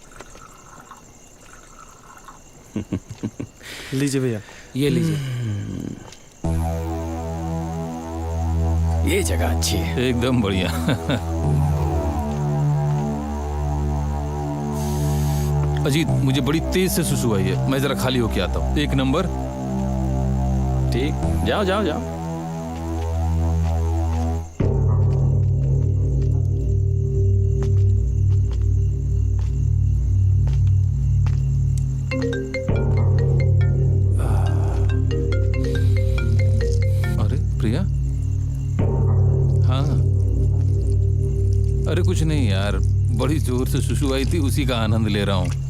लीजिए भैया। ये लीजिए। ये जगह अच्छी है, एकदम बढ़िया। अजीत, मुझे बड़ी तेज से सुसु आई है, मैं जरा खाली होके आता हूँ। 1 नंबर। ठीक, जाओ जाओ जाओ। अरे प्रिया, हाँ। अरे कुछ नहीं यार, बड़ी जोर से सुसु आई थी, उसी का आनंद ले रहा हूँ।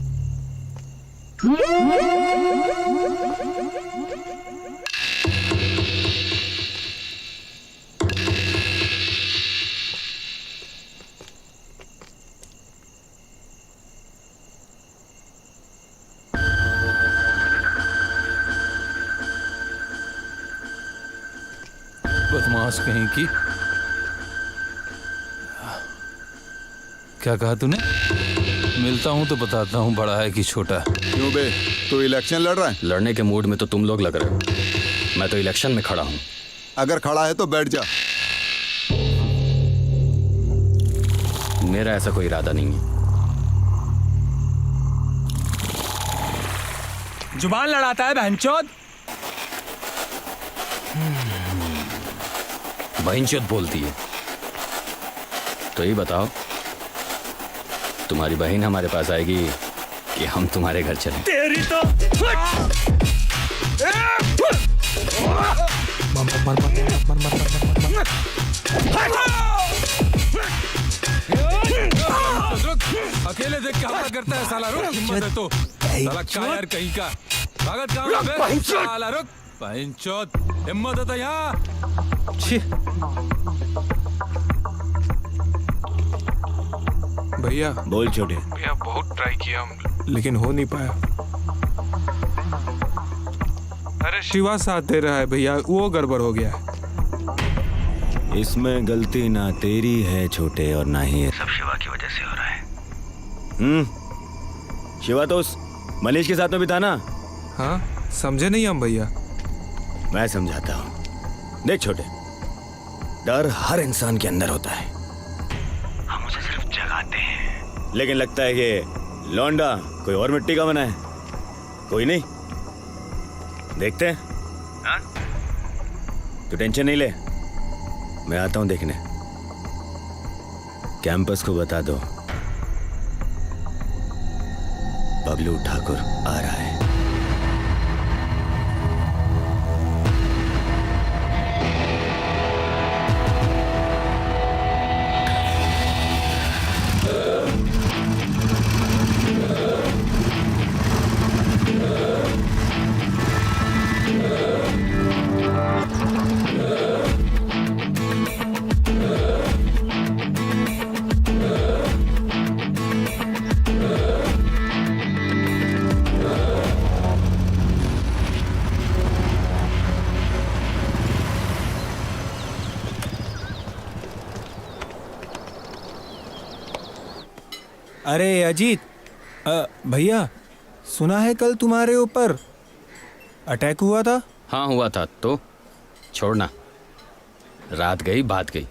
बदमाश कहीं की। क्या कहा तूने? मिलता हूं तो बताता हूं बड़ा है कि छोटा। क्यों बे, तू इलेक्शन लड़ रहा है? लड़ने के मूड में तो तुम लोग लग रहे हो, मैं तो इलेक्शन में खड़ा हूं। अगर खड़ा है तो बैठ जा। मेरा ऐसा कोई इरादा नहीं है। जुबान लड़ाता है बहनचोद। बहनचोद बोलती है। तो ये बताओ, तुम्हारी बहन हमारे पास आएगी कि हम तुम्हारे घर चलें? तेरी तो अकेले देख के हमला करता है साला। रुक, हिम्मत है तो साला कायर कहीं का। भागत कहाँ है बे? साला रुक, बहनचोद, हिम्मत है तो यहाँ। भैया। बोल छोटे। भैया बहुत ट्राई किया हम, लेकिन हो नहीं पाया। अरे शिवा साथ दे रहा है भैया, वो गड़बड़ हो गया है। इसमें गलती ना तेरी है छोटे, और ना ही सब शिवा की वजह से हो रहा है। शिवा तो उस मनीष के साथ में भी था ना? हाँ, समझे नहीं हम भैया। मैं समझाता हूँ। देख छोटे, डर हर इंसान के अंदर होता है, हम उसे सिर्फ जगाते हैं। लेकिन लगता है कि लौंडा कोई और मिट्टी का बना है। कोई नहीं, देखते हैं। हाँ? तू टेंशन नहीं ले, मैं आता हूं देखने। कैंपस को बता दो बबलू ठाकुर आ रहा है। अरे अजीत, भैया सुना है कल तुम्हारे ऊपर अटैक हुआ था? हाँ हुआ था, तो छोड़ना, रात गई बात गई।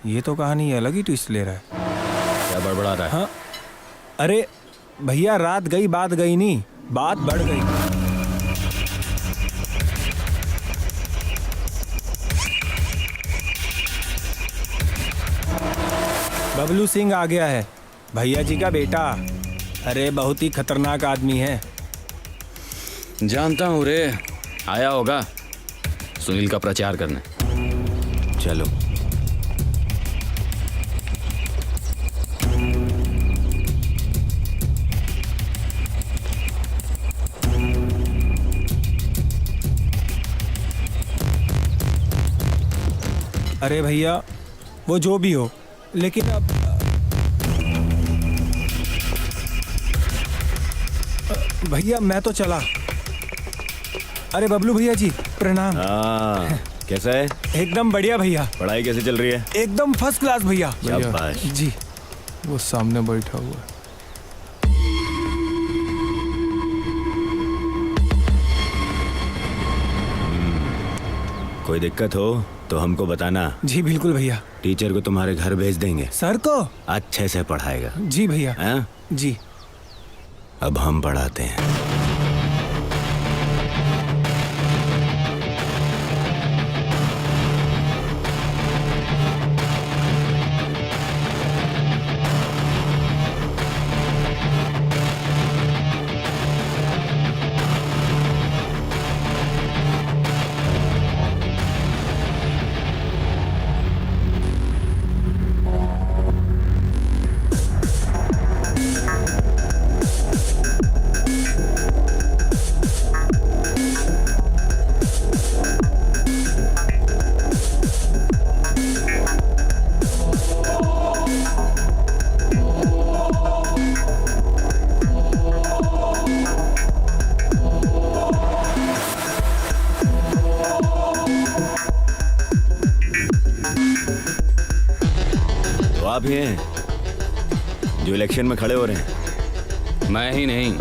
ये तो कहानी अलग ही ट्विस्ट ले रहा है। क्या बड़बड़ा रहा है? हाँ, अरे भैया रात गई बात गई नहीं, बात बढ़ गई। बबलू सिंह आ गया है, भैया जी का बेटा। अरे बहुत ही खतरनाक आदमी है। जानता हूँ रे, आया होगा सुनील का प्रचार करने। चलो। अरे भैया वो जो भी हो, लेकिन अब भैया मैं तो चला। अरे बबलू भैया जी प्रणाम। कैसा है? एकदम बढ़िया भैया। पढ़ाई कैसे चल रही है? एकदम फर्स्ट क्लास भैया। शाबाश। जी वो सामने बैठा हुआ है। कोई दिक्कत हो तो हमको बताना। जी बिल्कुल भैया। टीचर को तुम्हारे घर भेज देंगे। सर को? अच्छे से पढ़ाएगा। जी भैया। हाँ? जी। अब हम पढ़ाते हैं। आप ही हैं जो इलेक्शन में खड़े हो रहे हैं? मैं ही नहीं,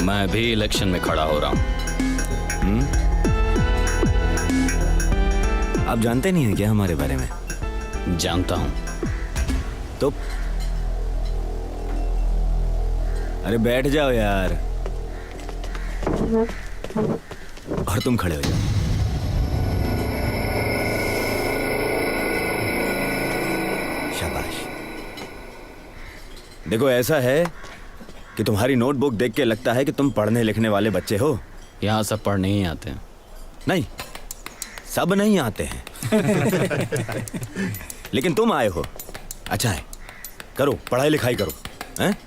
मैं भी इलेक्शन में खड़ा हो रहा हूँ। आप जानते नहीं हैं क्या हमारे बारे में? जानता हूँ। तो अरे बैठ जाओ यार, और तुम खड़े हो जाओ। शाबाश। देखो ऐसा है कि तुम्हारी नोटबुक देख के लगता है कि तुम पढ़ने लिखने वाले बच्चे हो। यहाँ सब पढ़ने ही आते हैं। नहीं, सब नहीं आते हैं। लेकिन तुम आए हो, अच्छा है, करो पढ़ाई लिखाई करो, हैं?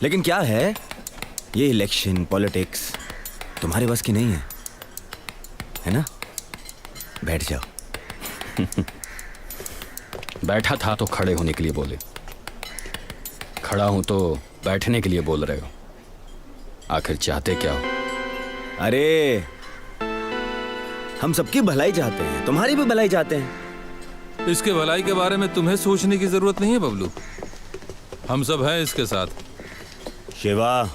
लेकिन क्या है, ये इलेक्शन पॉलिटिक्स तुम्हारे बस की नहीं है ना? बैठ जाओ। बैठा था तो खड़े होने के लिए बोले, खड़ा हूं तो बैठने के लिए बोल रहे हो। आखिर चाहते क्या हो? अरे हम सबकी भलाई चाहते हैं, तुम्हारी भी भलाई चाहते हैं। इसके भलाई के बारे में तुम्हें सोचने की जरूरत नहीं है बबलू, हम सब हैं इसके साथ। शिवा,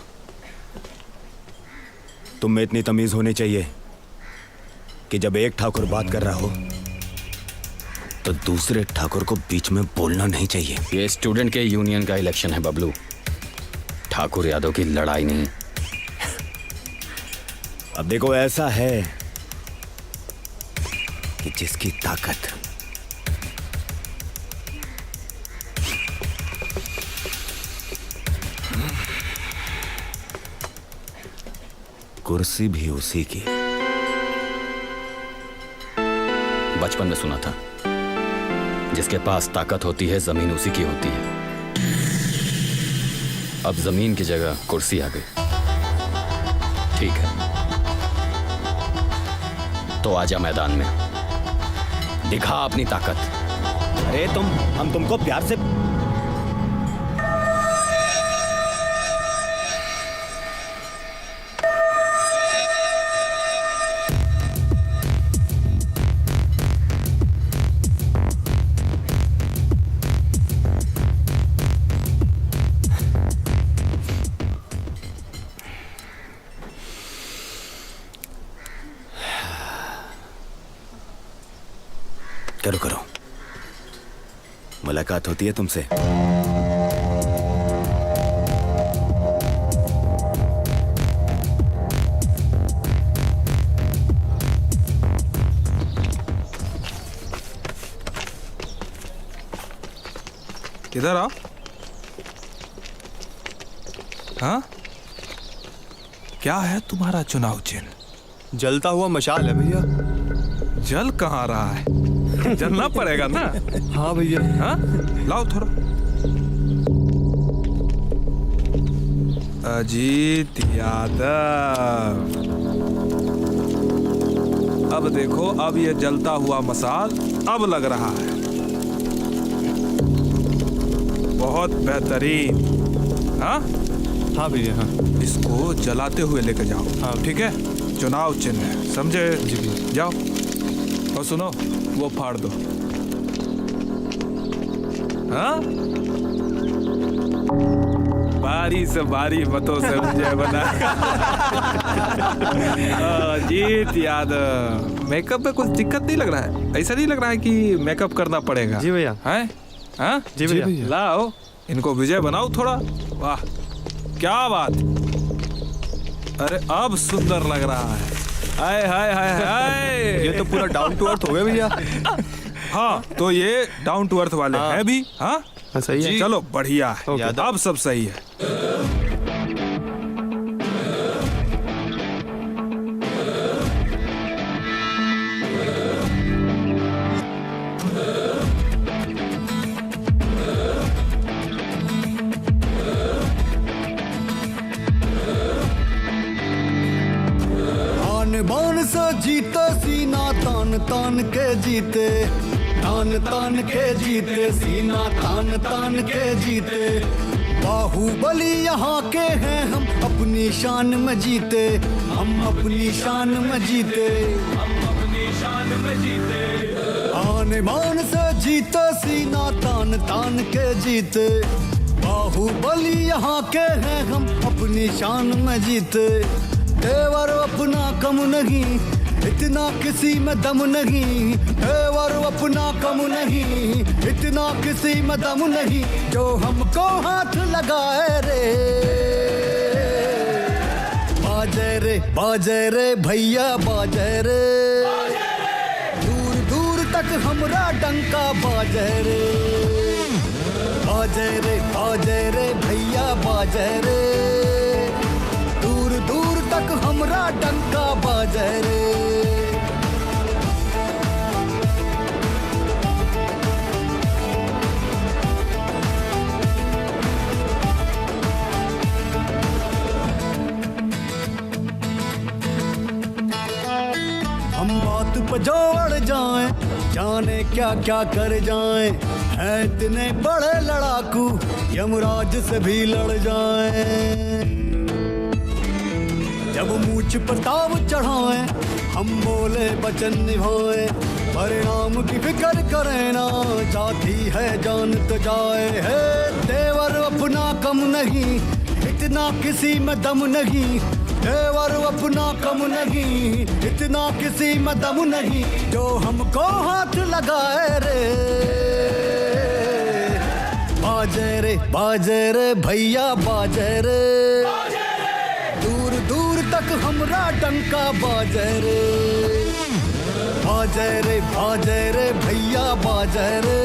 तुम में इतनी तमीज होनी चाहिए कि जब एक ठाकुर बात कर रहा हो तो दूसरे ठाकुर को बीच में बोलना नहीं चाहिए। ये स्टूडेंट के यूनियन का इलेक्शन है बबलू, ठाकुर यादव की लड़ाई नहीं। अब देखो ऐसा है कि जिसकी ताकत कुर्सी भी उसी की। बचपन में सुना था, जिसके पास ताकत होती है जमीन उसी की होती है। अब जमीन की जगह कुर्सी आ गई। ठीक है, तो आजा मैदान में, दिखा अपनी ताकत। अरे हम तुमको प्यार से करो करो, मुलाकात होती है तुमसे। इधर आओ। हाँ, क्या है तुम्हारा चुनाव चिन्ह? जलता हुआ मशाल है भैया। जल कहाँ रहा है? जलना पड़ेगा ना। हाँ भैया। हाँ, लाओ थोड़ा। अजीत यादव, अब देखो, अब ये जलता हुआ मसाल अब लग रहा है। बहुत बेहतरीन। हाँ हाँ भैया। हाँ, इसको जलाते हुए लेकर जाओ। हाँ ठीक है, चुनाव चिन्ह है, समझे? जी भैया। जाओ और सुनो, वो फाड़ दो। हाँ, बारी से बारी मतों से मुझे बना। अजीत यादव, मेकअप में कुछ दिक्कत नहीं लग रहा है? ऐसा नहीं लग रहा है कि मेकअप करना पड़ेगा? जी भैया। हैं? हाँ जी भैया। लाओ, इनको विजय बनाओ थोड़ा। वाह, क्या बात। अरे अब सुंदर लग रहा है। हाय हाय हाय हाय। ये तो पूरा डाउन टू अर्थ हो गया भैया। हाँ, तो ये डाउन टू अर्थ वाले हैं भी। हाँ सही है। चलो बढ़िया है, अब सब सही है। बान से जीते सीना तान तान के जीते, तान तान के जीते, सीना तान तान के जीते। बाहुबली यहाँ के हैं हम, अपनी शान में जीते, हम अपनी शान में जीते, हम अपनी शान में जीते। आन बान से जीते सीना तान तान के जीते। बाहुबली यहाँ के हैं हम, अपनी शान में जीते। तेवर अपना कम नहीं, इतना किसी में दम नहीं। तेवर अपना कम नहीं, इतना किसी में दम नहीं। जो हमको हाथ लगाए रे, बाजे रे बाजे रे भैया बाजे रे। दूर दूर तक हमरा डंका बाजे रे, बाजे रे भैया बाजे रे। दूर दूर तक हमरा डंका बाजे रे। हम बात पे जोड़ जाएं, जाने क्या क्या कर जाएं। हैं इतने बड़े लड़ाकू, यमराज से भी लड़ जाएं। जब मूछ पर ताव चढ़ाएं, हम बोले वचन निभाएं। परिणाम की फिक्र करें ना, जाती है जान तो जाए है। तेवर अपना कम नहीं, इतना किसी में दम नहीं। तेवर अपना कम नहीं, इतना किसी में दम नहीं। जो हमको हाथ लगाए रे, बाजे रे भैया बाजे रे। दूर दूर तक हमरा डंका बाजे रे, बाजे रे भैया बाजे रे।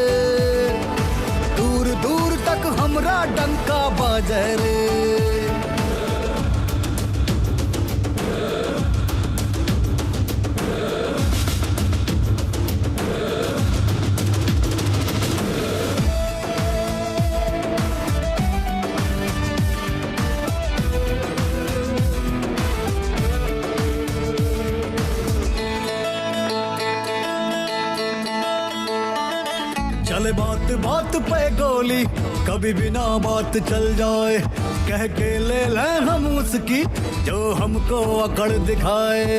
दूर दूर तक हमरा डंका बाजे रे। चले बात बात पे गोली, कभी बिना बात चल जाए। कह के ले लें हम उसकी, जो हमको अकड़ दिखाए।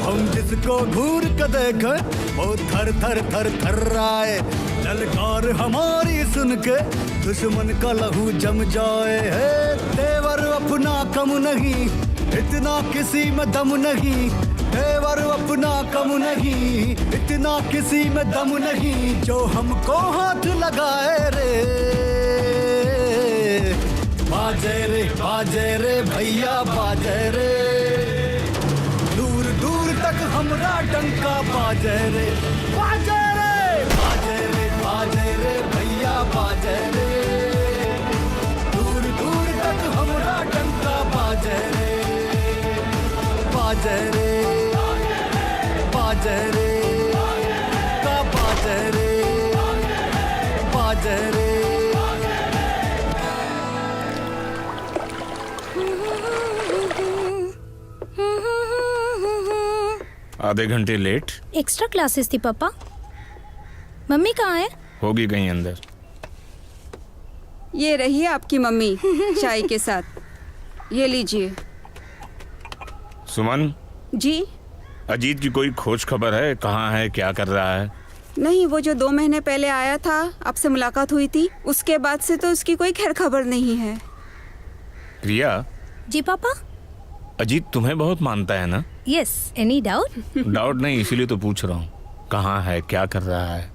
हम जिसको घूर के देखें, वो थर थर थर थर आए। ललकार हमारी सुन के, दुश्मन का लहू जम जाए है। तेवर अपना कम नहीं, इतना किसी में दम नहीं। तेवर अपना कम नहीं, इतना किसी में दम नहीं जो हमको हाथ लगाए रे। बाजे रे भैया बाजे रे, दूर दूर तक हमरा डंका बाजे रे। बाजे रे भैया बाजे रे, दूर दूर तक हमरा डंका बाजे रे। बाजे रे बाजे रे का बाजे रे, बाजे रे। आधे घंटे लेट। एक्स्ट्रा क्लासेस थी पापा। मम्मी कहाँ है? होगी कहीं अंदर। ये रही आपकी मम्मी चाय के साथ, ये लीजिए। सुमन जी? अजीत की कोई खोज खबर है? कहाँ है, क्या कर रहा है? नहीं, वो जो 2 महीने पहले आया था, आपसे मुलाकात हुई थी, उसके बाद से तो उसकी कोई खैर खबर नहीं है। प्रिया। जी पापा। अजीत तुम्हें बहुत मानता है ना? Yes, any doubt? डाउट नहीं, इसीलिए तो पूछ रहा हूँ। कहाँ है, क्या कर रहा है,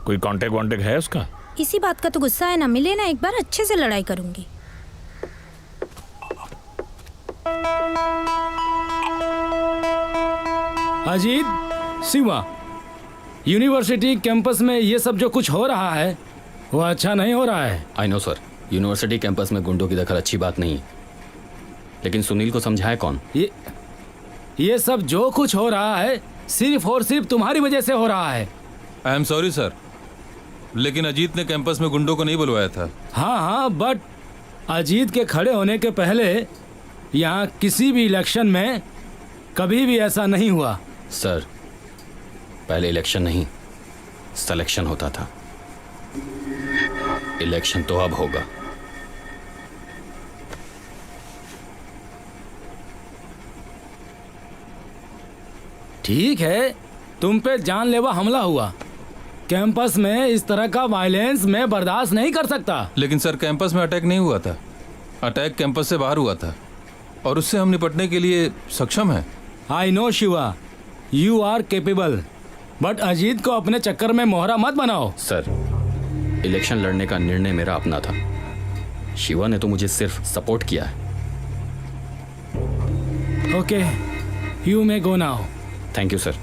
कोई कांटेक्ट वांटेक्ट है उसका? इसी बात का तो गुस्सा है ना, मिले ना एक बार अच्छे से लड़ाई करूंगी। अजीत, शिवा, यूनिवर्सिटी कैंपस में ये सब जो कुछ हो रहा है वो अच्छा नहीं हो रहा है। I know sir, university campus में गुंडों की दखल अच्छी बात नहीं है, लेकिन सुनील को समझाए कौन? ये सब जो कुछ हो रहा है सिर्फ और सिर्फ तुम्हारी वजह से हो रहा है। आई एम सॉरी सर, लेकिन अजीत ने कैंपस में गुंडों को नहीं बुलवाया था। हाँ, बट अजीत के खड़े होने के पहले यहाँ किसी भी इलेक्शन में कभी भी ऐसा नहीं हुआ। सर, पहले इलेक्शन नहीं, सिलेक्शन होता था। इलेक्शन तो अब होगा। ठीक है, तुम पे जानलेवा हमला हुआ। कैंपस में इस तरह का वायलेंस मैं बर्दाश्त नहीं कर सकता। लेकिन सर, कैंपस में अटैक नहीं हुआ था, अटैक कैंपस से बाहर हुआ था और उससे हम निपटने के लिए सक्षम हैं। I know Shiva, you are capable, but Ajit को अपने चक्कर में मोहरा मत बनाओ। सर, इलेक्शन लड़ने का निर्णय मेरा अपना था, शिवा ने तो मुझे सिर्फ सपोर्ट किया है। Okay, you may go now. Thank you sir.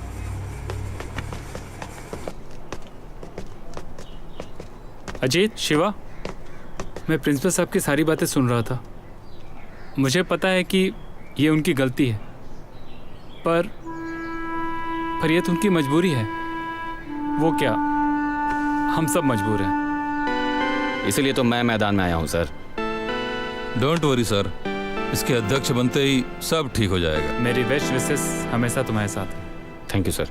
Ajit, Shiva, मैं प्रिंसिपल साहब की सारी बातें सुन रहा था। मुझे पता है कि ये उनकी गलती है, पर ये तो उनकी मजबूरी है। वो क्या, हम सब मजबूर हैं। इसीलिए तो मैं मैदान में आया हूँ सर। डोंट वरी सर, इसके अध्यक्ष बनते ही सब ठीक हो जाएगा। मेरी बेस्ट विशेस हमेशा तुम्हारे साथ है। Thank you sir.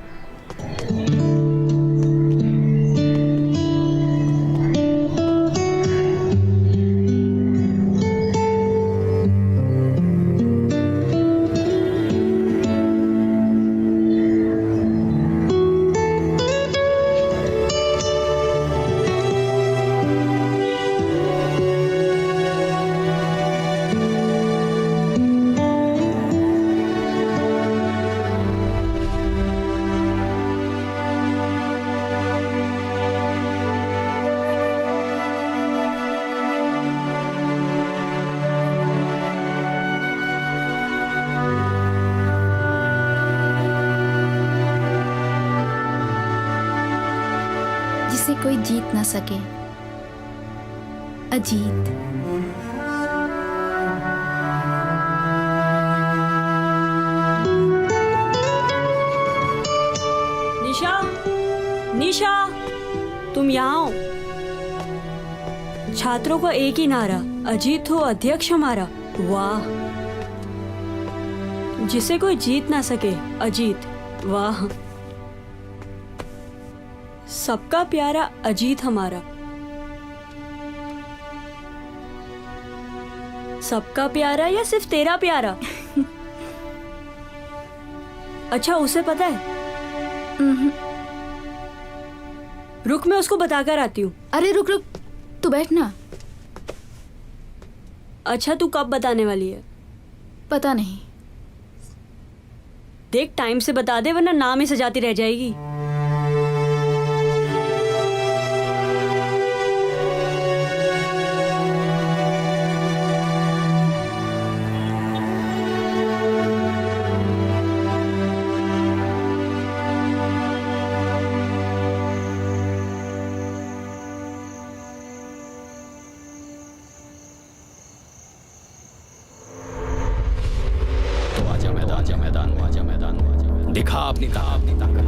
जिसे कोई जीत ना सके, अजीत। निशा, निशा, तुम यहाँ आओ। छात्रों का एक ही नारा, अजीत हो अध्यक्ष हमारा। वाह, जिसे कोई जीत ना सके, अजीत। वाह, सबका प्यारा अजीत हमारा। सबका प्यारा या सिर्फ तेरा प्यारा? अच्छा, उसे पता है? रुक, मैं उसको बताकर आती हूँ। अरे रुक रुक, तू बैठ ना। अच्छा, तू कब बताने वाली है? पता नहीं। देख टाइम से बता दे वरना नाम ही सजाती रह जाएगी। दिखा अपनी ताकत।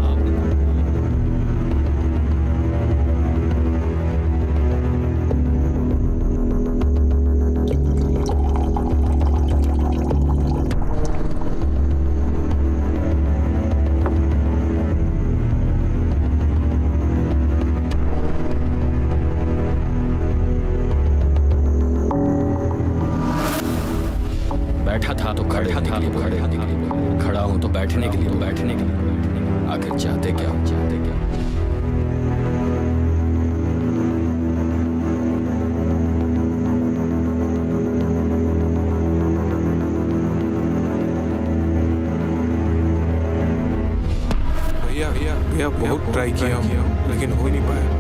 बैठा था तो खड़े खड़ा हूं तो बैठने के लिए आखिर चाहते क्या हो? भैया बहुत ट्राई किया लेकिन हो ही नहीं पाया।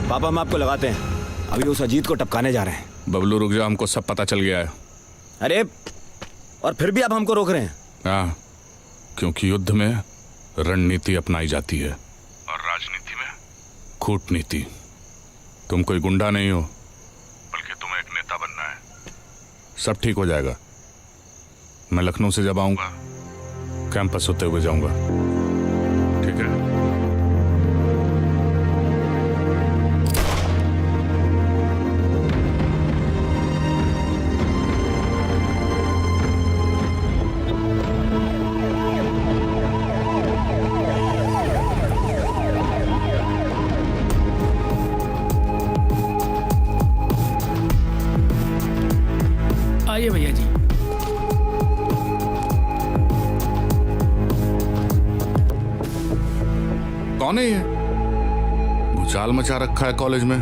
पापा हम आपको लगाते हैं, अभी उस अजीत को टपकाने जा रहे हैं। बबलू रुक जा, हमको सब पता चल गया है। अरे और फिर भी आप हमको रोक रहे हैं? हाँ, क्योंकि युद्ध में रणनीति अपनाई जाती है और राजनीति में कूटनीति। तुम कोई गुंडा नहीं हो, बल्कि तुम्हें एक नेता बनना है। सब ठीक हो जाएगा। मैं लखनऊ से जब आऊंगा कैंपस होते हुए जाऊंगा, ठीक है? आइए भैया जी। कौन है ये? भूचाल मचा रखा है कॉलेज में।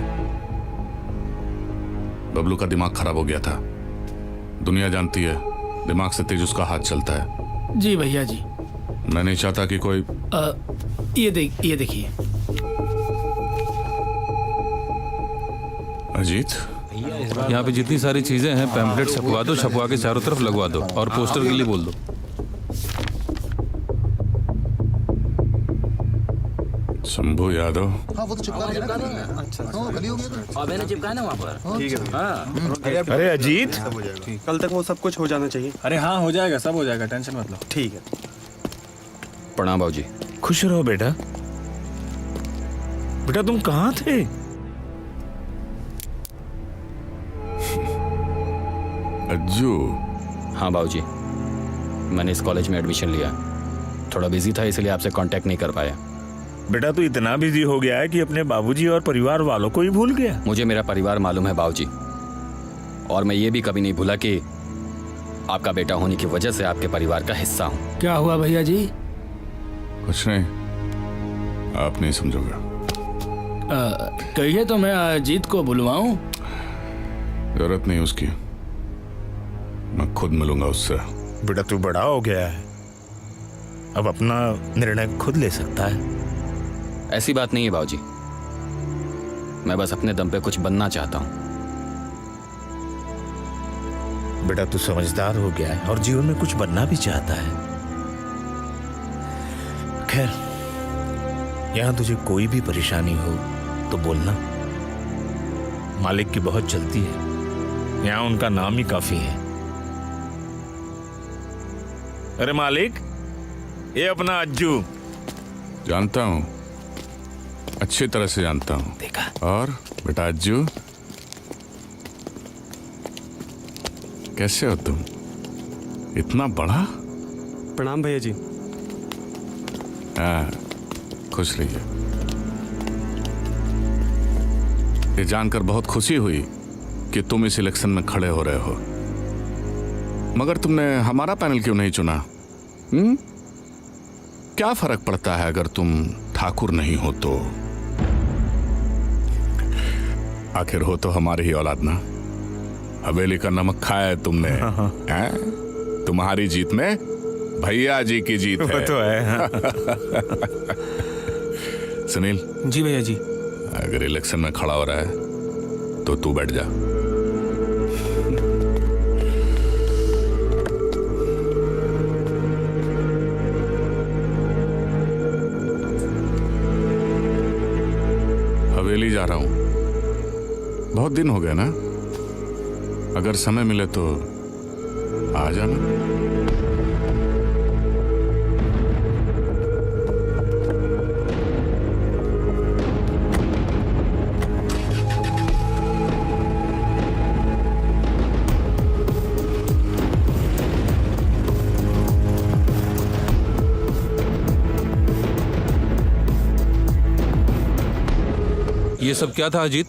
बबलू का दिमाग खराब हो गया था, दुनिया जानती है। दिमाग से तेज उसका हाथ चलता है। जी भैया जी। मैं नहीं चाहता कि कोई ये देखिए। अजीत, यहाँ पे जितनी सारी चीजें हैं पैम्पलेट छपवा दो, छपवा के चारों तरफ लगवा दो और पोस्टर के लिए बोल दो। शंभू यादव। हाँ वो तो चिपका दिया। अच्छा मैंने चिपकाया ना वहाँ पर। ठीक है। हाँ। अरे अजीत, कल तक वो सब कुछ हो जाना चाहिए। अरे हाँ हो जाएगा, सब हो जाएगा, टेंशन मत लो। ठीक है। प्रणाम बाबूजी। खुश रहो बेटा। बेटा तुम कहाँ थे? अज्जू। हाँ बाबूजी, मैंने इस कॉलेज में एडमिशन लिया। थोड़ा बिजी था इसलिए आपसे कांटेक्ट नहीं कर पाया। बेटा तू इतना बिजी हो गया है कि अपने बाबूजी और परिवार वालों को ही भूल गया। मुझे मेरा परिवार मालूम है बाबूजी, और मैं ये भी कभी नहीं भूला कि आपका बेटा होने की वजह से आपके परिवार का हिस्सा हूँ। क्या हुआ भैया जी? कुछ नहीं, आप नहीं समझोगे। कहिए तो मैं अजीत को बुलवाऊं? जरूरत नहीं उसकी, मैं खुद मिलूंगा उससे। बेटा तू बड़ा हो गया है, अब अपना निर्णय खुद ले सकता है। ऐसी बात नहीं है बाबूजी, मैं बस अपने दम पे कुछ बनना चाहता हूँ। बेटा तू समझदार हो गया है और जीवन में कुछ बनना भी चाहता है। खैर यहाँ तुझे कोई भी परेशानी हो तो बोलना। मालिक की बहुत चलती है, यहाँ उनका नाम ही काफी है। अरे मालिक, ये अपना अज्जू। जानता हूँ, अच्छी तरह से जानता हूँ। देखा? और बेटा अज्जू, कैसे हो तुम? इतना बड़ा? प्रणाम भैया जी। हाँ, खुश रहिए। ये जानकर बहुत खुशी हुई कि तुम इस इलेक्शन में खड़े हो रहे हो, मगर तुमने हमारा पैनल क्यों नहीं चुना? क्या फर्क पड़ता है अगर तुम ठाकुर नहीं हो तो? आखिर हो तो हमारी ही औलाद ना। हवेली का नमक खाया है तुमने। हैं? तुम्हारी जीत में भैया जी की जीत है। तो है। सुनील जी भैया जी। अगर इलेक्शन में खड़ा हो रहा है तो तू बैठ जा। हवेली जा रहा हूं, बहुत दिन हो गए ना। अगर समय मिले तो आ जाना। ये सब क्या था अजीत?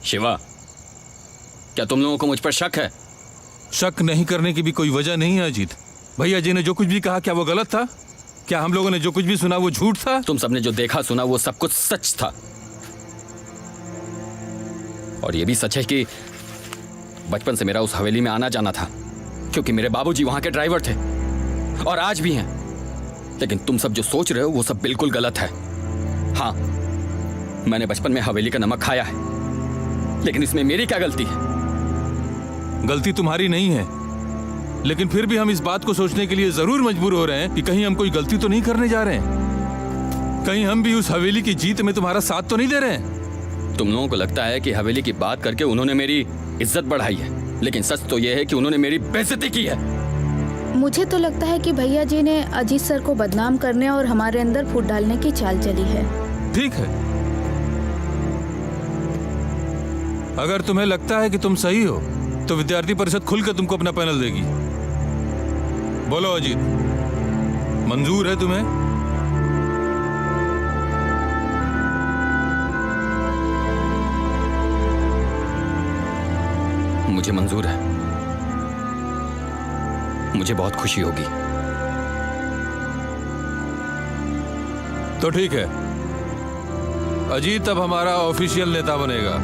शिवा, क्या तुम लोगों को मुझ पर शक है? शक नहीं करने की भी कोई वजह नहीं है अजीत। भैया जी ने जो कुछ भी कहा क्या वो गलत था? क्या हम लोगों ने जो कुछ भी सुना वो झूठ था? तुम सबने जो देखा सुना वो सब कुछ सच था। और ये भी सच है कि बचपन से मेरा उस हवेली में आना जाना था, क्योंकि मेरे बाबूजी वहां के ड्राइवर थे और आज भी हैं। लेकिन तुम सब जो सोच रहे हो वो सब बिल्कुल गलत है। हाँ, मैंने बचपन में हवेली का नमक खाया है, लेकिन इसमें मेरी क्या गलती है? गलती तुम्हारी नहीं है, लेकिन फिर भी हम इस बात को सोचने के लिए जरूर मजबूर हो रहे हैं कि कहीं हम कोई गलती तो नहीं करने जा रहे हैं। कहीं हम भी उस हवेली की जीत में तुम्हारा साथ तो नहीं दे रहे हैं। तुम लोगों को लगता है कि हवेली की बात करके उन्होंने मेरी इज्जत बढ़ाई है, लेकिन सच तो यह है कि उन्होंने मेरी बेइज्जती की है। मुझे तो लगता है कि भैया जी ने अजीत सर को बदनाम करने और हमारे अंदर फूट डालने की चाल चली है। ठीक है, अगर तुम्हें लगता है कि तुम सही हो तो विद्यार्थी परिषद खुलकर तुमको अपना पैनल देगी। बोलो अजीत, मंजूर है तुम्हें? मुझे मंजूर है। मुझे बहुत खुशी होगी। तो ठीक है, अजीत अब हमारा ऑफिशियल नेता बनेगा।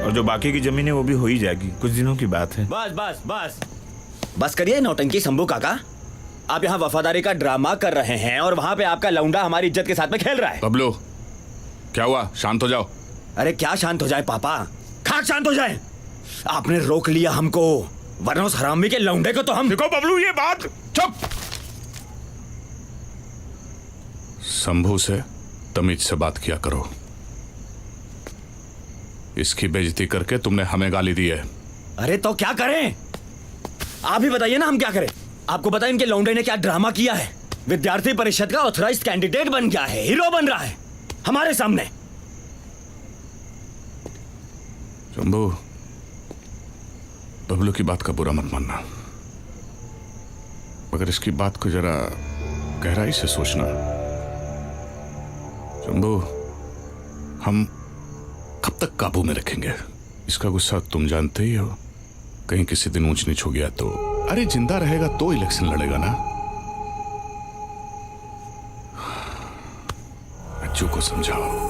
और जो बाकी की जमीन है वो भी हो ही जाएगी, कुछ दिनों की बात है। बस बस बस बस करिए नौटंकी शंभू काका। आप यहाँ वफादारी का ड्रामा कर रहे हैं और वहाँ पे आपका लौंडा हमारी इज्जत के साथ में खेल रहा है। बबलू, क्या हुआ? शांत हो जाओ। अरे क्या शांत हो जाए पापा? खाक शांत हो जाए। आपने रोक लिया हमको, वरना उस हरामी के लौंडे को तो हम। देखो बबलू, ये बात। चुप। शंभू से तमीज से बात किया करो। इसकी बेइज्जती करके तुमने हमें गाली दी है। अरे तो क्या करें? आप ही बताइए ना, हम क्या करें? आपको पता है इनके लौंडे ने क्या ड्रामा किया है? विद्यार्थी परिषद का ऑथराइज्ड कैंडिडेट बन गया है, हीरो बन रहा है हमारे सामने। शंभू, बबलू की बात का बुरा मत मानना, मगर इसकी बात को जरा गहराई से सोचना। शंभू, हम कब तक काबू में रखेंगे? इसका गुस्सा तुम जानते ही हो। कहीं किसी दिन ऊंच नीच हो गया तो? अरे जिंदा रहेगा तो इलेक्शन लड़ेगा ना। अज्जू को समझाओ।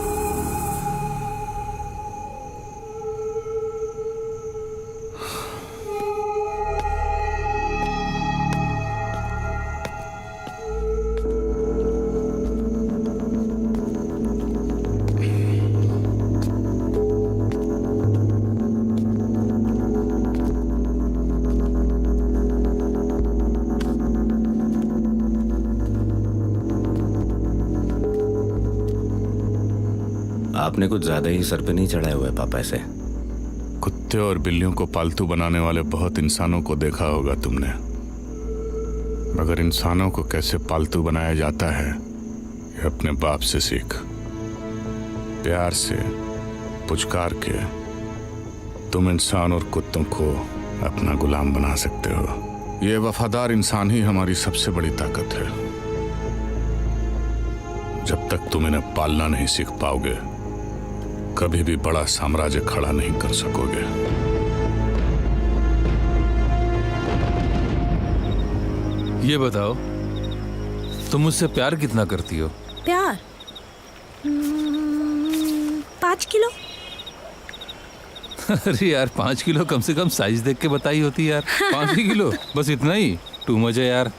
आपने कुछ ज्यादा ही सर पे नहीं चढ़ाए हुए पापा ऐसे। कुत्ते और बिल्लियों को पालतू बनाने वाले बहुत इंसानों को देखा होगा तुमने, मगर इंसानों को कैसे पालतू बनाया जाता है ये अपने बाप से सीख। प्यार से पुचकार के तुम इंसान और कुत्तों को अपना गुलाम बना सकते हो। ये वफादार इंसान ही हमारी सबसे बड़ी ताकत है। जब तक तुम इन्हें पालना नहीं सीख पाओगे, कभी भी बड़ा साम्राज्य खड़ा नहीं कर सकोगे। ये बताओ, तुम मुझसे प्यार कितना करती हो? प्यार 5 किलो। अरे यार 5 किलो कम से कम साइज देख के बताई होती यार। 5 ही किलो बस इतना ही? टू मच है यार।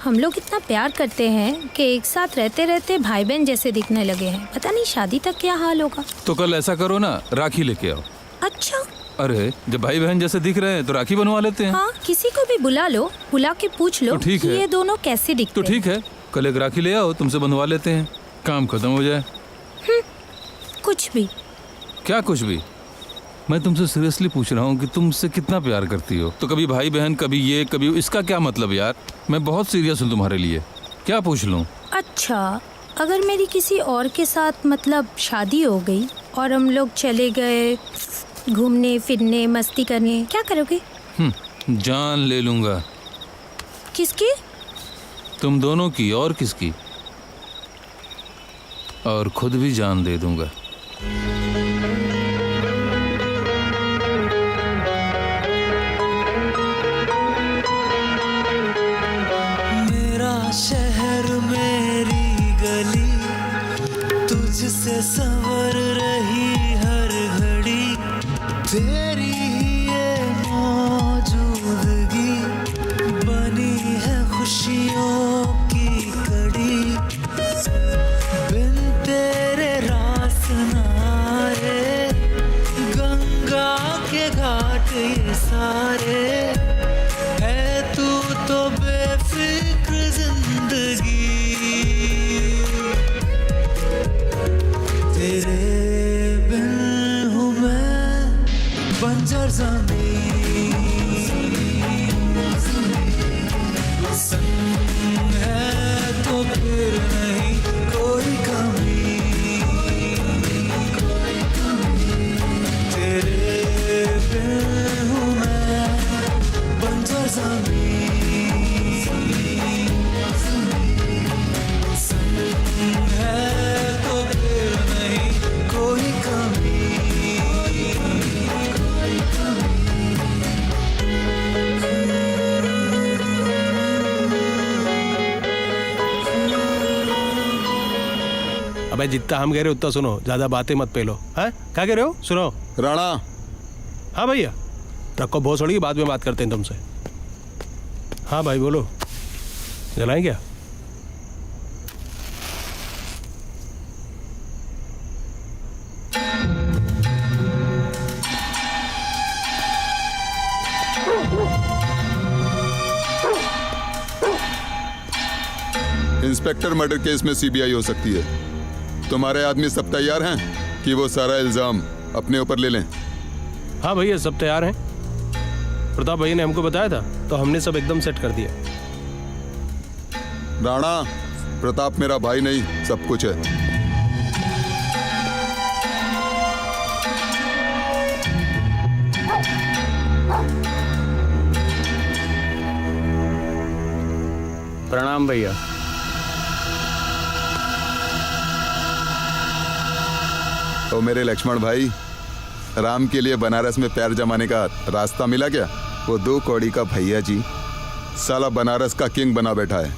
हम लोग इतना प्यार करते हैं कि एक साथ रहते रहते भाई बहन जैसे दिखने लगे हैं। पता नहीं शादी तक क्या हाल होगा। तो कल ऐसा करो ना, राखी लेके आओ। अच्छा। अरे जब भाई बहन जैसे दिख रहे हैं तो राखी बनवा लेते हैं। हाँ, किसी को भी बुला लो, बुला के पूछ लो तो ठीक कि है। ये दोनों कैसे दिखते तो ठीक है, कल एक राखी ले आओ, तुमसे बंधवा लेते हैं, काम खत्म हो जाए। कुछ भी। क्या कुछ भी? मैं तुमसे सीरियसली पूछ रहा हूँ कि तुम मुझसे कितना प्यार करती हो। तो कभी भाई बहन, कभी ये कभी इसका क्या मतलब यार? मैं बहुत सीरियस हूँ तुम्हारे लिए। क्या पूछ लूँ? अच्छा, अगर मेरी किसी और के साथ मतलब शादी हो गई और हम लोग चले गए घूमने फिरने मस्ती करने, क्या करोगे? जान ले लूंगा। किसकी? तुम दोनों की। और किसकी? और खुद भी जान दे दूंगा। मेरा शहर मेरी गली तुझसे संवर रही हर घड़ी, तेरी ये मौजूदगी बनी है खुशियों की कड़ी। बिन तेरे रास नारे गंगा के घाट ये सारे, है तू तो बेफिक्र जिंदगी। तेरे बिन हूँ मैं बंजर ज़मीन, संग है तो फिर नहीं कोई कमी। तेरे बिन हूँ मैं बंजर ज़मीन, संग है तो फिर नहीं कोई कमी। अबे जितना हम कह रहे उतना सुनो, ज्यादा बातें मत पेलो। हैं क्या कह रहे हो? सुनो राणा। हाँ भैया, रखो बहुत सड़ी, बाद में बात करते हैं तुमसे। हाँ भाई बोलो, जलाएं क्या? इंस्पेक्टर मर्डर केस में सीबीआई हो सकती है। तुम्हारे आदमी सब तैयार हैं कि वो सारा इल्जाम अपने ऊपर ले लें? हाँ भैया सब तैयार हैं। प्रताप भैया ने हमको बताया था तो हमने सब एकदम सेट कर दिया। राणा, प्रताप मेरा भाई नहीं सब कुछ है। प्रणाम भैया। तो मेरे लक्ष्मण भाई, राम के लिए बनारस में पैर जमाने का रास्ता मिला क्या? वो 2 कौड़ी का भैया जी साला बनारस का किंग बना बैठा है।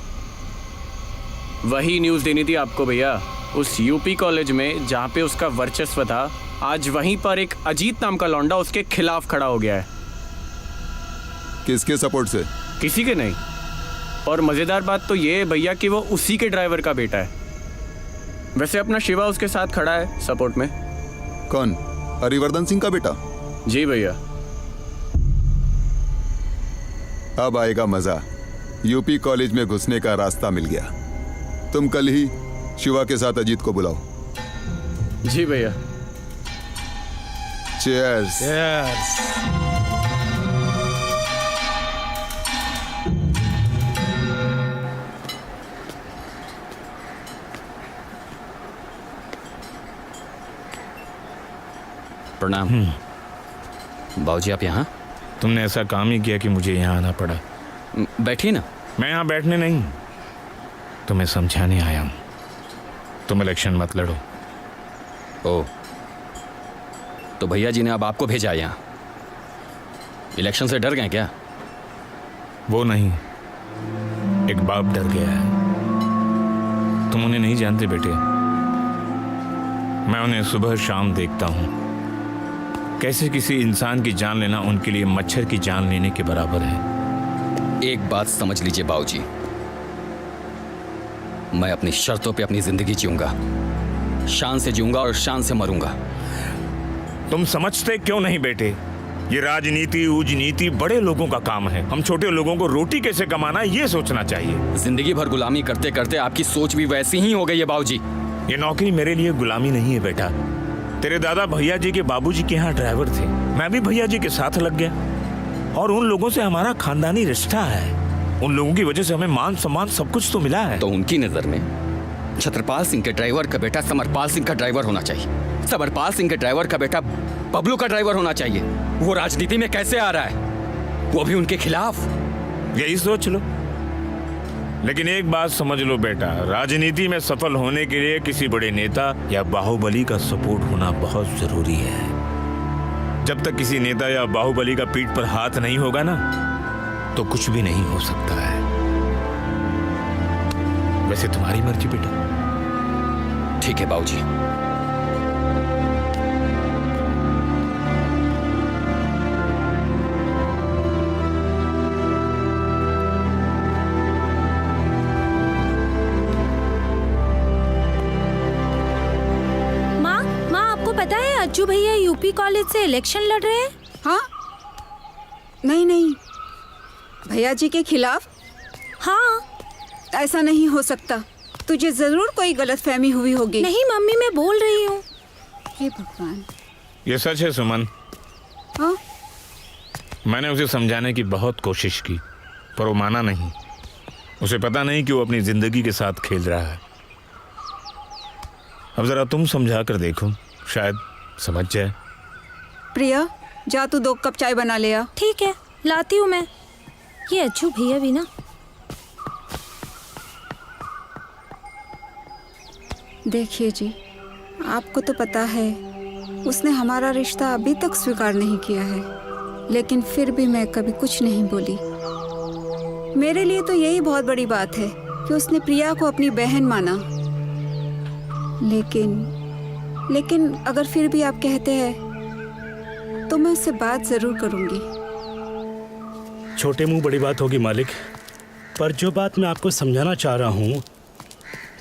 वही न्यूज़ देनी थी आपको भैया। उस यूपी कॉलेज में जहाँ पे उसका वर्चस्व था, आज वहीं पर एक अजीत नाम का लौंडा उसके खिलाफ खड़ा हो गया है। किसके सपोर्ट से? किसी के नहीं। और मज़ेदार बात तो ये है भैया कि वो उसी के ड्राइवर का बेटा है। वैसे अपना शिवा उसके साथ खड़ा है सपोर्ट में। कौन? हरिवर्धन सिंह का बेटा? जी भैया। अब आएगा मजा। यूपी कॉलेज में घुसने का रास्ता मिल गया। तुम कल ही शिवा के साथ अजीत को बुलाओ। जी भैया। चीयर्स। प्रणाम। बाबूजी आप यहाँ? तुमने ऐसा काम ही किया कि मुझे यहाँ आना पड़ा। बैठिए ना। मैं यहाँ बैठने नहीं, तुम्हें समझाने आया हूँ। तुम इलेक्शन मत लड़ो। ओ, तो भैया जी ने अब आपको भेजा यहाँ? इलेक्शन से डर गए क्या? वो नहीं, एक बाप डर गया है। तुम उन्हें नहीं जानते बेटे। मैं उन्हें सुबह शाम देखता हूँ। कैसे किसी इंसान की जान लेना उनके लिए मच्छर की जान लेने के बराबर है। एक बात समझ लीजिए बाबूजी, मैं अपनी शर्तों पे अपनी जिंदगी जीऊंगा, शान से जीऊंगा और शान से मरूंगा। तुम समझते क्यों नहीं बेटे? ये राजनीति ऊजनीति बड़े लोगों का काम है। हम छोटे लोगों को रोटी कैसे कमाना ये सोचना चाहिए। जिंदगी भर गुलामी करते करते आपकी सोच भी वैसी ही हो गई है बाबूजी। ये नौकरी मेरे लिए गुलामी नहीं है बेटा। तेरे दादा भैया जी के बाबूजी के यहाँ ड्राइवर थे, मैं भी भैया जी के साथ लग गया। और उन लोगों से हमारा खानदानी रिश्ता है। उन लोगों की वजह से हमें मान सम्मान सब कुछ तो मिला है। तो उनकी नजर में छत्रपाल सिंह के ड्राइवर का बेटा समरपाल सिंह का ड्राइवर होना चाहिए, समरपाल सिंह के ड्राइवर का बेटा बबलू का ड्राइवर होना चाहिए। वो राजनीति में कैसे आ रहा है, वो भी उनके खिलाफ। यही सोच लो। लेकिन एक बात समझ लो बेटा, राजनीति में सफल होने के लिए किसी बड़े नेता या बाहुबली का सपोर्ट होना बहुत जरूरी है। जब तक किसी नेता या बाहुबली का पीठ पर हाथ नहीं होगा ना, तो कुछ भी नहीं हो सकता है। वैसे तुम्हारी मर्जी बेटा। ठीक है बाबूजी। पता है अज्जू भैया यूपी कॉलेज से इलेक्शन लड़ रहे हैं? हाँ? नहीं नहीं, भैया जी के खिलाफ? हाँ। ऐसा नहीं हो सकता। तुझे जरूर कोई गलतफहमी हुई होगी। नहीं मम्मी, मैं बोल रही हूँ। हे भगवान। ये सच है सुमन। हाँ? मैंने उसे समझाने की बहुत कोशिश की, पर वो माना नहीं। उसे पता नहीं कि वो अपनी जिंदगी के साथ खेल रहा है। अब जरा तुम समझा कर देखो, शायद समझ जाए। प्रिया, जा तू 2 कप चाय बना ले आ। ठीक है, लाती हूँ मैं। ये अज्जू भैया भी ना। देखिए जी, आपको तो पता है उसने हमारा रिश्ता अभी तक स्वीकार नहीं किया है, लेकिन फिर भी मैं कभी कुछ नहीं बोली। मेरे लिए तो यही बहुत बड़ी बात है कि उसने प्रिया को अपनी बहन माना। लेकिन अगर फिर भी आप कहते हैं तो मैं उससे बात जरूर करूंगी। छोटे मुंह बड़ी बात होगी मालिक, पर जो बात मैं आपको समझाना चाह रहा हूँ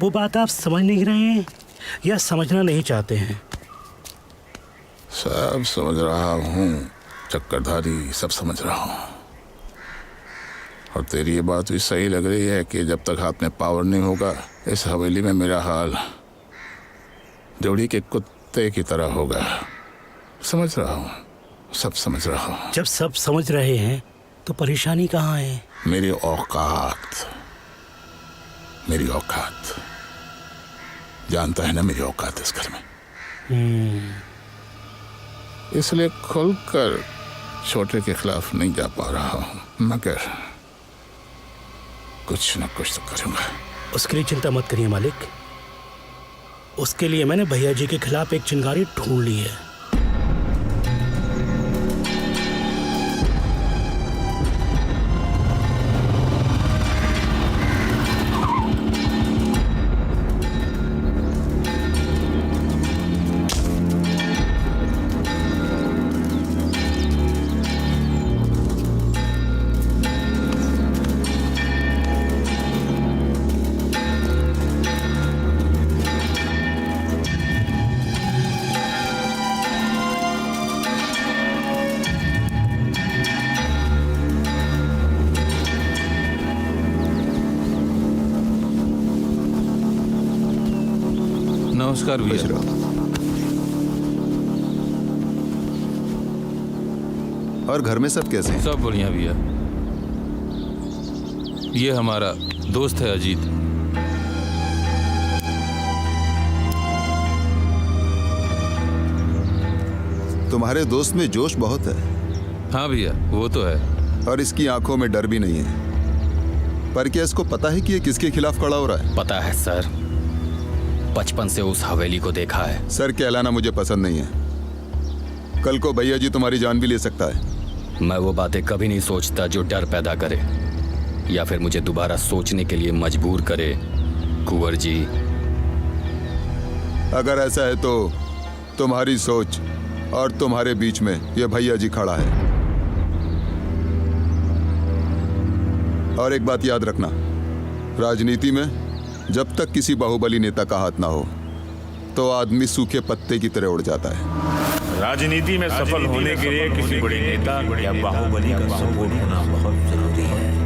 वो बात आप समझ नहीं रहे हैं या समझना नहीं चाहते हैं। सब समझ रहा हूँ चक्करधारी, सब समझ रहा हूँ। और तेरी ये बात भी सही लग रही है कि जब तक हाथ में पावर नहीं होगा, इस हवेली में मेरा हाल जोड़ी के कुत्ते की तरह होगा। समझ रहा हूँ, सब समझ रहा हूँ। जब सब समझ रहे हैं तो परेशानी कहाँ है? मेरी औकात, मेरी औकात। जानता है ना मेरी औकात इस घर में। इसलिए खुलकर छोटे के खिलाफ नहीं जा पा रहा हूँ, मगर कुछ न कुछ तो करूँगा। उसके लिए चिंता मत करिए मालिक। उसके लिए मैंने भैया जी के खिलाफ एक चिंगारी ढूंढ ली है। नमस्कार भैया। और घर में सब कैसे हैं? सब बढ़िया भैया। ये हमारा दोस्त है अजीत। तुम्हारे दोस्त में जोश बहुत है। हाँ भैया, वो तो है। और इसकी आंखों में डर भी नहीं है। पर क्या इसको पता है कि ये किसके खिलाफ खड़ा हो रहा है? पता है सर, बचपन से उस हवेली को देखा है। सर कहलाना मुझे पसंद नहीं है। कल को भैया जी तुम्हारी जान भी ले सकता है। मैं वो बातें कभी नहीं सोचता जो डर पैदा करे या फिर मुझे दोबारा सोचने के लिए मजबूर करे, कुंवर जी। अगर ऐसा है तो तुम्हारी सोच और तुम्हारे बीच में ये भैया जी खड़ा है। और एक बात याद रखना, राजनीति में जब तक किसी बाहुबली नेता का हाथ ना हो तो आदमी सूखे पत्ते की तरह उड़ जाता है। राजनीति में सफल होने के लिए किसी बड़े नेता या बाहुबली का सपोर्ट होना बहुत जरूरी है।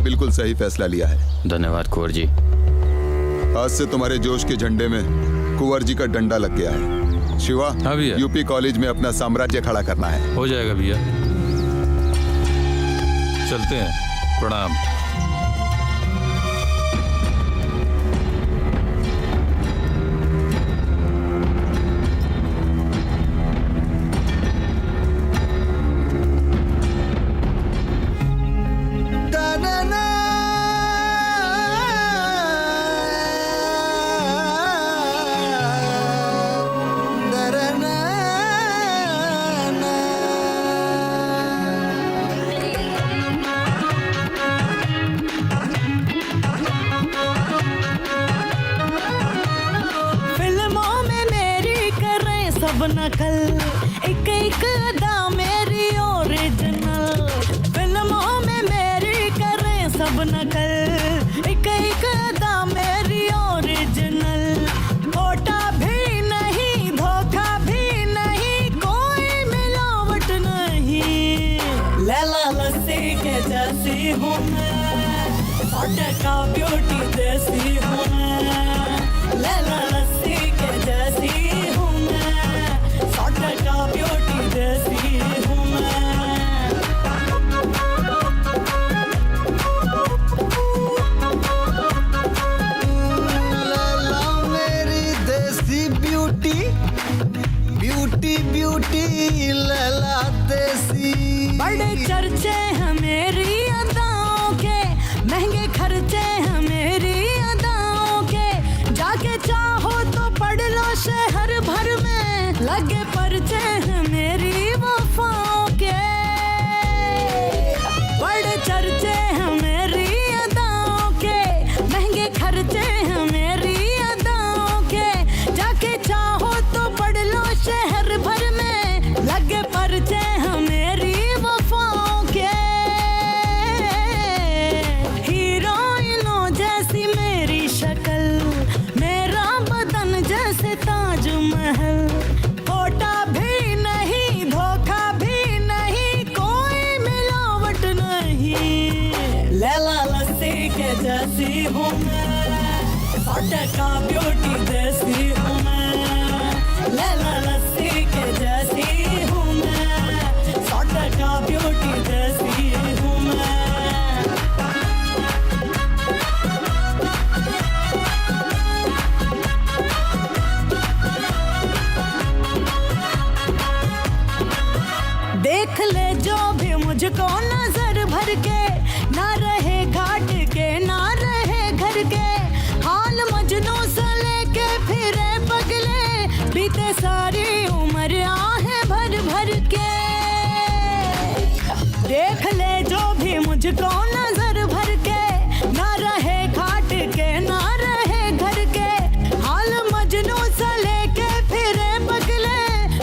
बिल्कुल सही फैसला लिया है। धन्यवाद कुंवर जी। आज से तुम्हारे जोश के झंडे में कुंवर जी का डंडा लग गया है। शिवा, हाँ भैया, यूपी कॉलेज में अपना साम्राज्य खड़ा करना है। हो जाएगा भैया। चलते हैं। प्रणाम। नकल एक एक अदा मेरी ओरिजिनल, फिल्मों में मेरी करें सब नकल, एक एक अदा मेरी ओरिजिनल। खोटा भी नहीं, धोखा भी नहीं, कोई मिलावट नहीं। लैला लस्सी के जैसी हूँ मैं, 100 का ब्यूटी देसी हूँ मैं। लैला लस्सी के जैसी हूँ मैं, 100 का ब्यूटी देसी हूँ मैं। लैला मेरी देसी ब्यूटी, ब्यूटी ब्यूटी लैला देसी। बड़े चर्चे हैं मेरी अदाओं के, महंगे खर्चे हैं मेरी अदाओं के। जाके चाहो तो पढ़ लो शहर भर में, लगे पर्चे हैं मेरी वफाओं के। बड़े चर्चे हैं मेरी अदाओं के, महंगे खर्चे हैं मेरी अदाओं के। जाके चाहो तो पढ़ लो शहर भर में, लगे पर्चे हैं मेरी वफाओं के। हीरोइनों जैसी मेरी शक्ल, मेरा बदन जैसे ताजमहल। खोटा भी नहीं, धोखा भी नहीं, कोई मिलावट नहीं। लैला लस्सी के जैसी हूँ मैं, 100 का ब्यूटी देसी हूँ मैं। लैला लस्सी के जैसी हूँ मैं, 100 का ब्यूटी देसी हूँ मैं। के, ना रहे घाट के ना रहे घर के, हाल मजनू से लेके फिरे पगले, बीते सारी उम्र आहे भर भर के। देख ले जो भी मुझको नजर भर के, ना रहे घाट के ना रहे घर के, हाल मजनू से लेके फिरे पगले,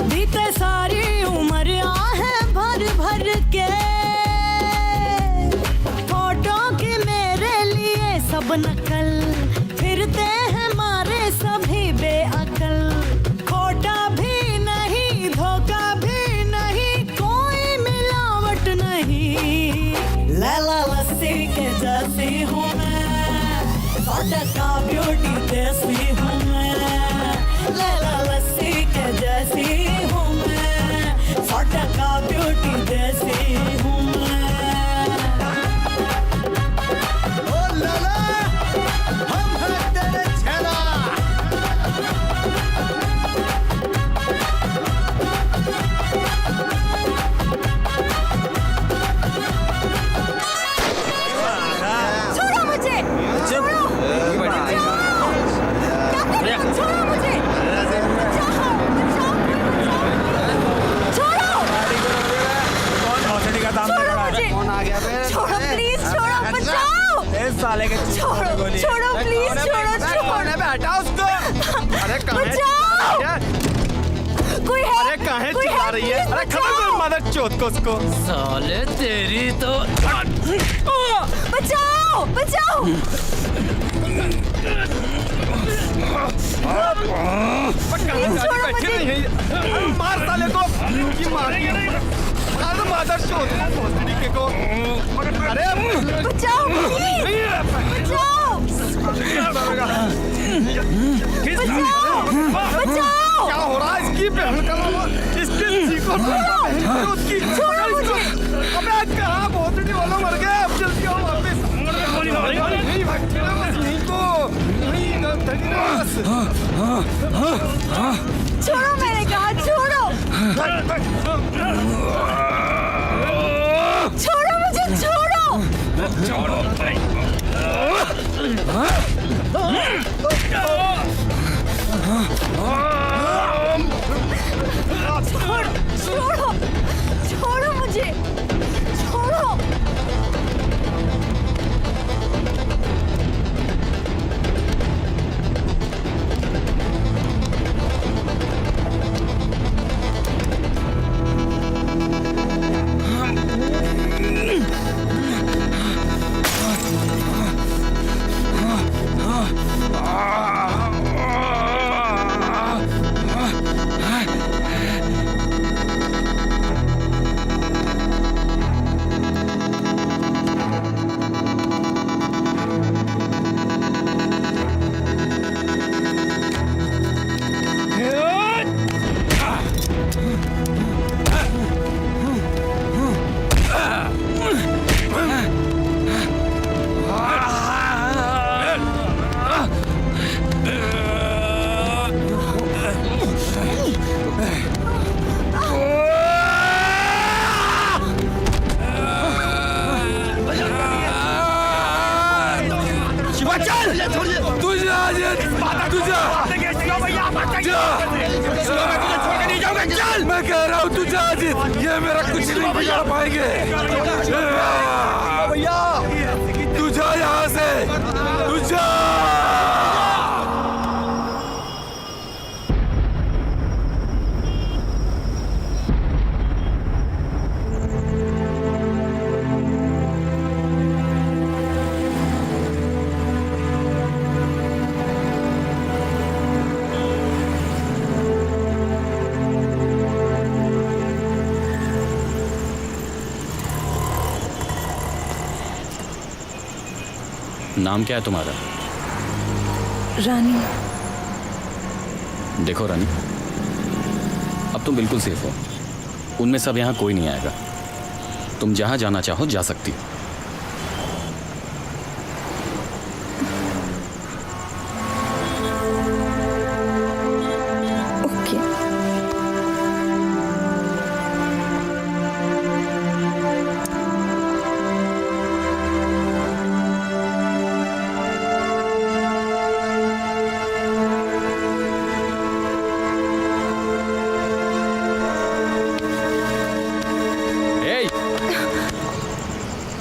बीते सारी उम्र आहे भर भर के। फोटो की मेरे लिए सब नकल, फिरते हैं मारे सभी बेअकल, खोटा भी नहीं धोखा भी नहीं, कोई मिलावट नहीं। लैला लस्सी के जैसी हूँ मैं, 100% ब्यूटी देसी हूँ मैं, लैला लस्सी के जैसी हूँ मैं, 100% ब्यूटी देसी हूँ मैं। ओ लाला, हम हैं तेरे छेला। छोड़ो मुझे, छोड़ो, छोड़ो मुझे, छोड़ो, कौन भौसड़ी का दाम दे रहा है? कौन आ गया बे? छोड़ो प्लीज, छोड़ो, बचाओ। इस साले के छोड़ो, छोड़ो प्लीज, छोड़ो, छोड़ो। हटा उसको। अरे बचाओ। कोई है? अरे काहे कोई चिल्ला है? रही है? अरे खबर कर मदद चोत को उसको। साले तेरी तो बचाओ, बचाओ। छोड़ो मुझे। मार साले को। ये मार दिया। अरे मदद चोत को भौसड़ी के को। अरे बचाओ, बचाओ। बचाओ। क्या हो रहा है इसकी बहन का इसके चीखों उसकी छोड़ो मुझे। अबे कहाँ भौसड़ी वालों मर गए अब जल्दी आओ वापस नहीं भागना मछली को छोड़ो मैंने कहा, छोड़ो। छोड़ो मुझे, छोड़ो। छोड़ो, छोड़ो मुझे, छोड़ो। मैं कह रहा हूँ तू जा अजीत, ये मेरा कुछ नहीं बिगाड़ पाएंगे। भैया तू जा यहाँ से, तू जा। नाम क्या है तुम्हारा? रानी। देखो रानी, अब तुम बिल्कुल सेफ हो। उनमें सब यहाँ कोई नहीं आएगा। तुम जहाँ जाना चाहो जा सकती हो।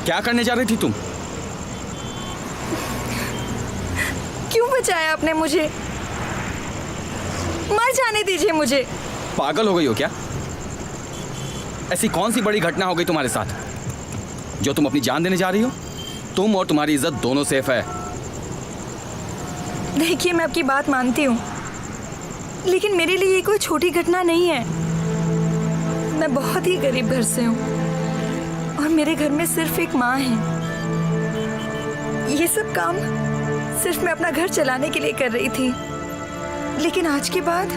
क्या करने जा रही थी तुम? क्यों बचाया आपने मुझे? मर जाने दीजिए मुझे। पागल हो गई हो क्या? ऐसी कौन सी बड़ी घटना हो गई तुम्हारे साथ जो तुम अपनी जान देने जा रही हो? तुम और तुम्हारी इज्जत दोनों सेफ है। देखिए, मैं आपकी बात मानती हूँ, लेकिन मेरे लिए ये कोई छोटी घटना नहीं है। मैं बहुत ही गरीब घर से हूँ और मेरे घर में सिर्फ एक माँ है। ये सब काम सिर्फ मैं अपना घर चलाने के लिए कर रही थी, लेकिन आज के बाद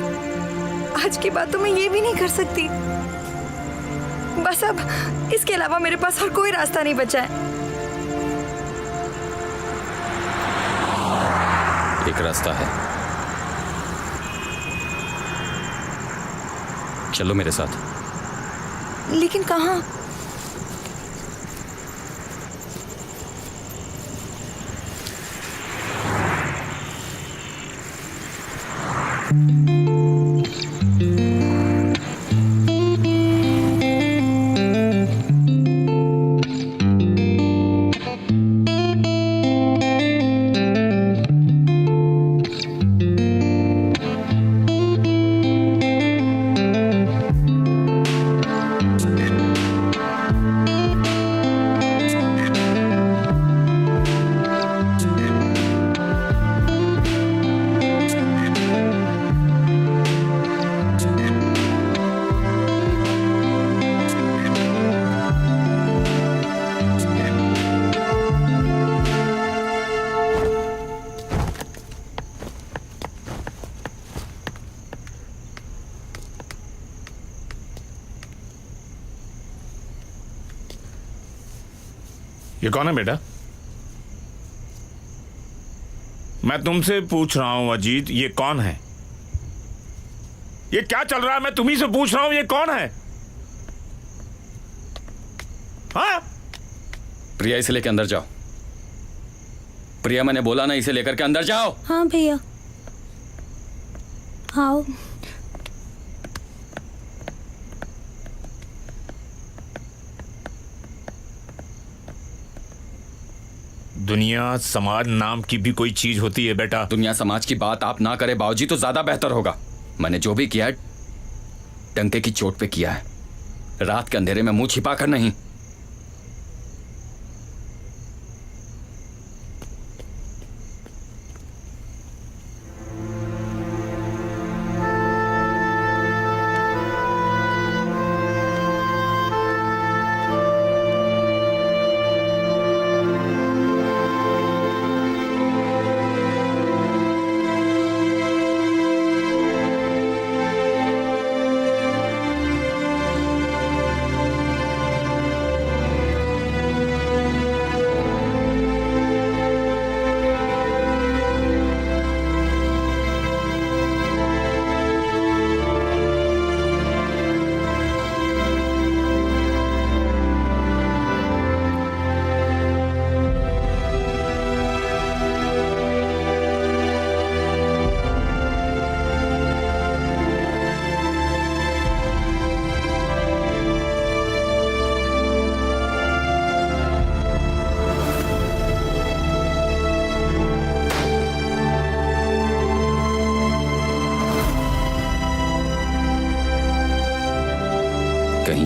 तो मैं ये भी नहीं कर सकती। बस अब इसके अलावा मेरे पास और कोई रास्ता नहीं बचा है। एक रास्ता है, चलो मेरे साथ। लेकिन कहाँ? ये कौन है बेटा? मैं तुमसे पूछ रहा हूं अजीत, ये कौन है? ये क्या चल रहा है? मैं तुम्ही से पूछ रहा हूं, ये कौन है? हाँ? प्रिया, इसे लेकर अंदर जाओ। प्रिया, मैंने बोला ना, इसे लेकर के अंदर जाओ। हाँ भैया, आओ। दुनिया समाज नाम की भी कोई चीज होती है बेटा। दुनिया समाज की बात आप ना करें बाबूजी तो ज्यादा बेहतर होगा। मैंने जो भी किया है डंके की चोट पे किया है, रात के अंधेरे में मुंह छिपा कर नहीं।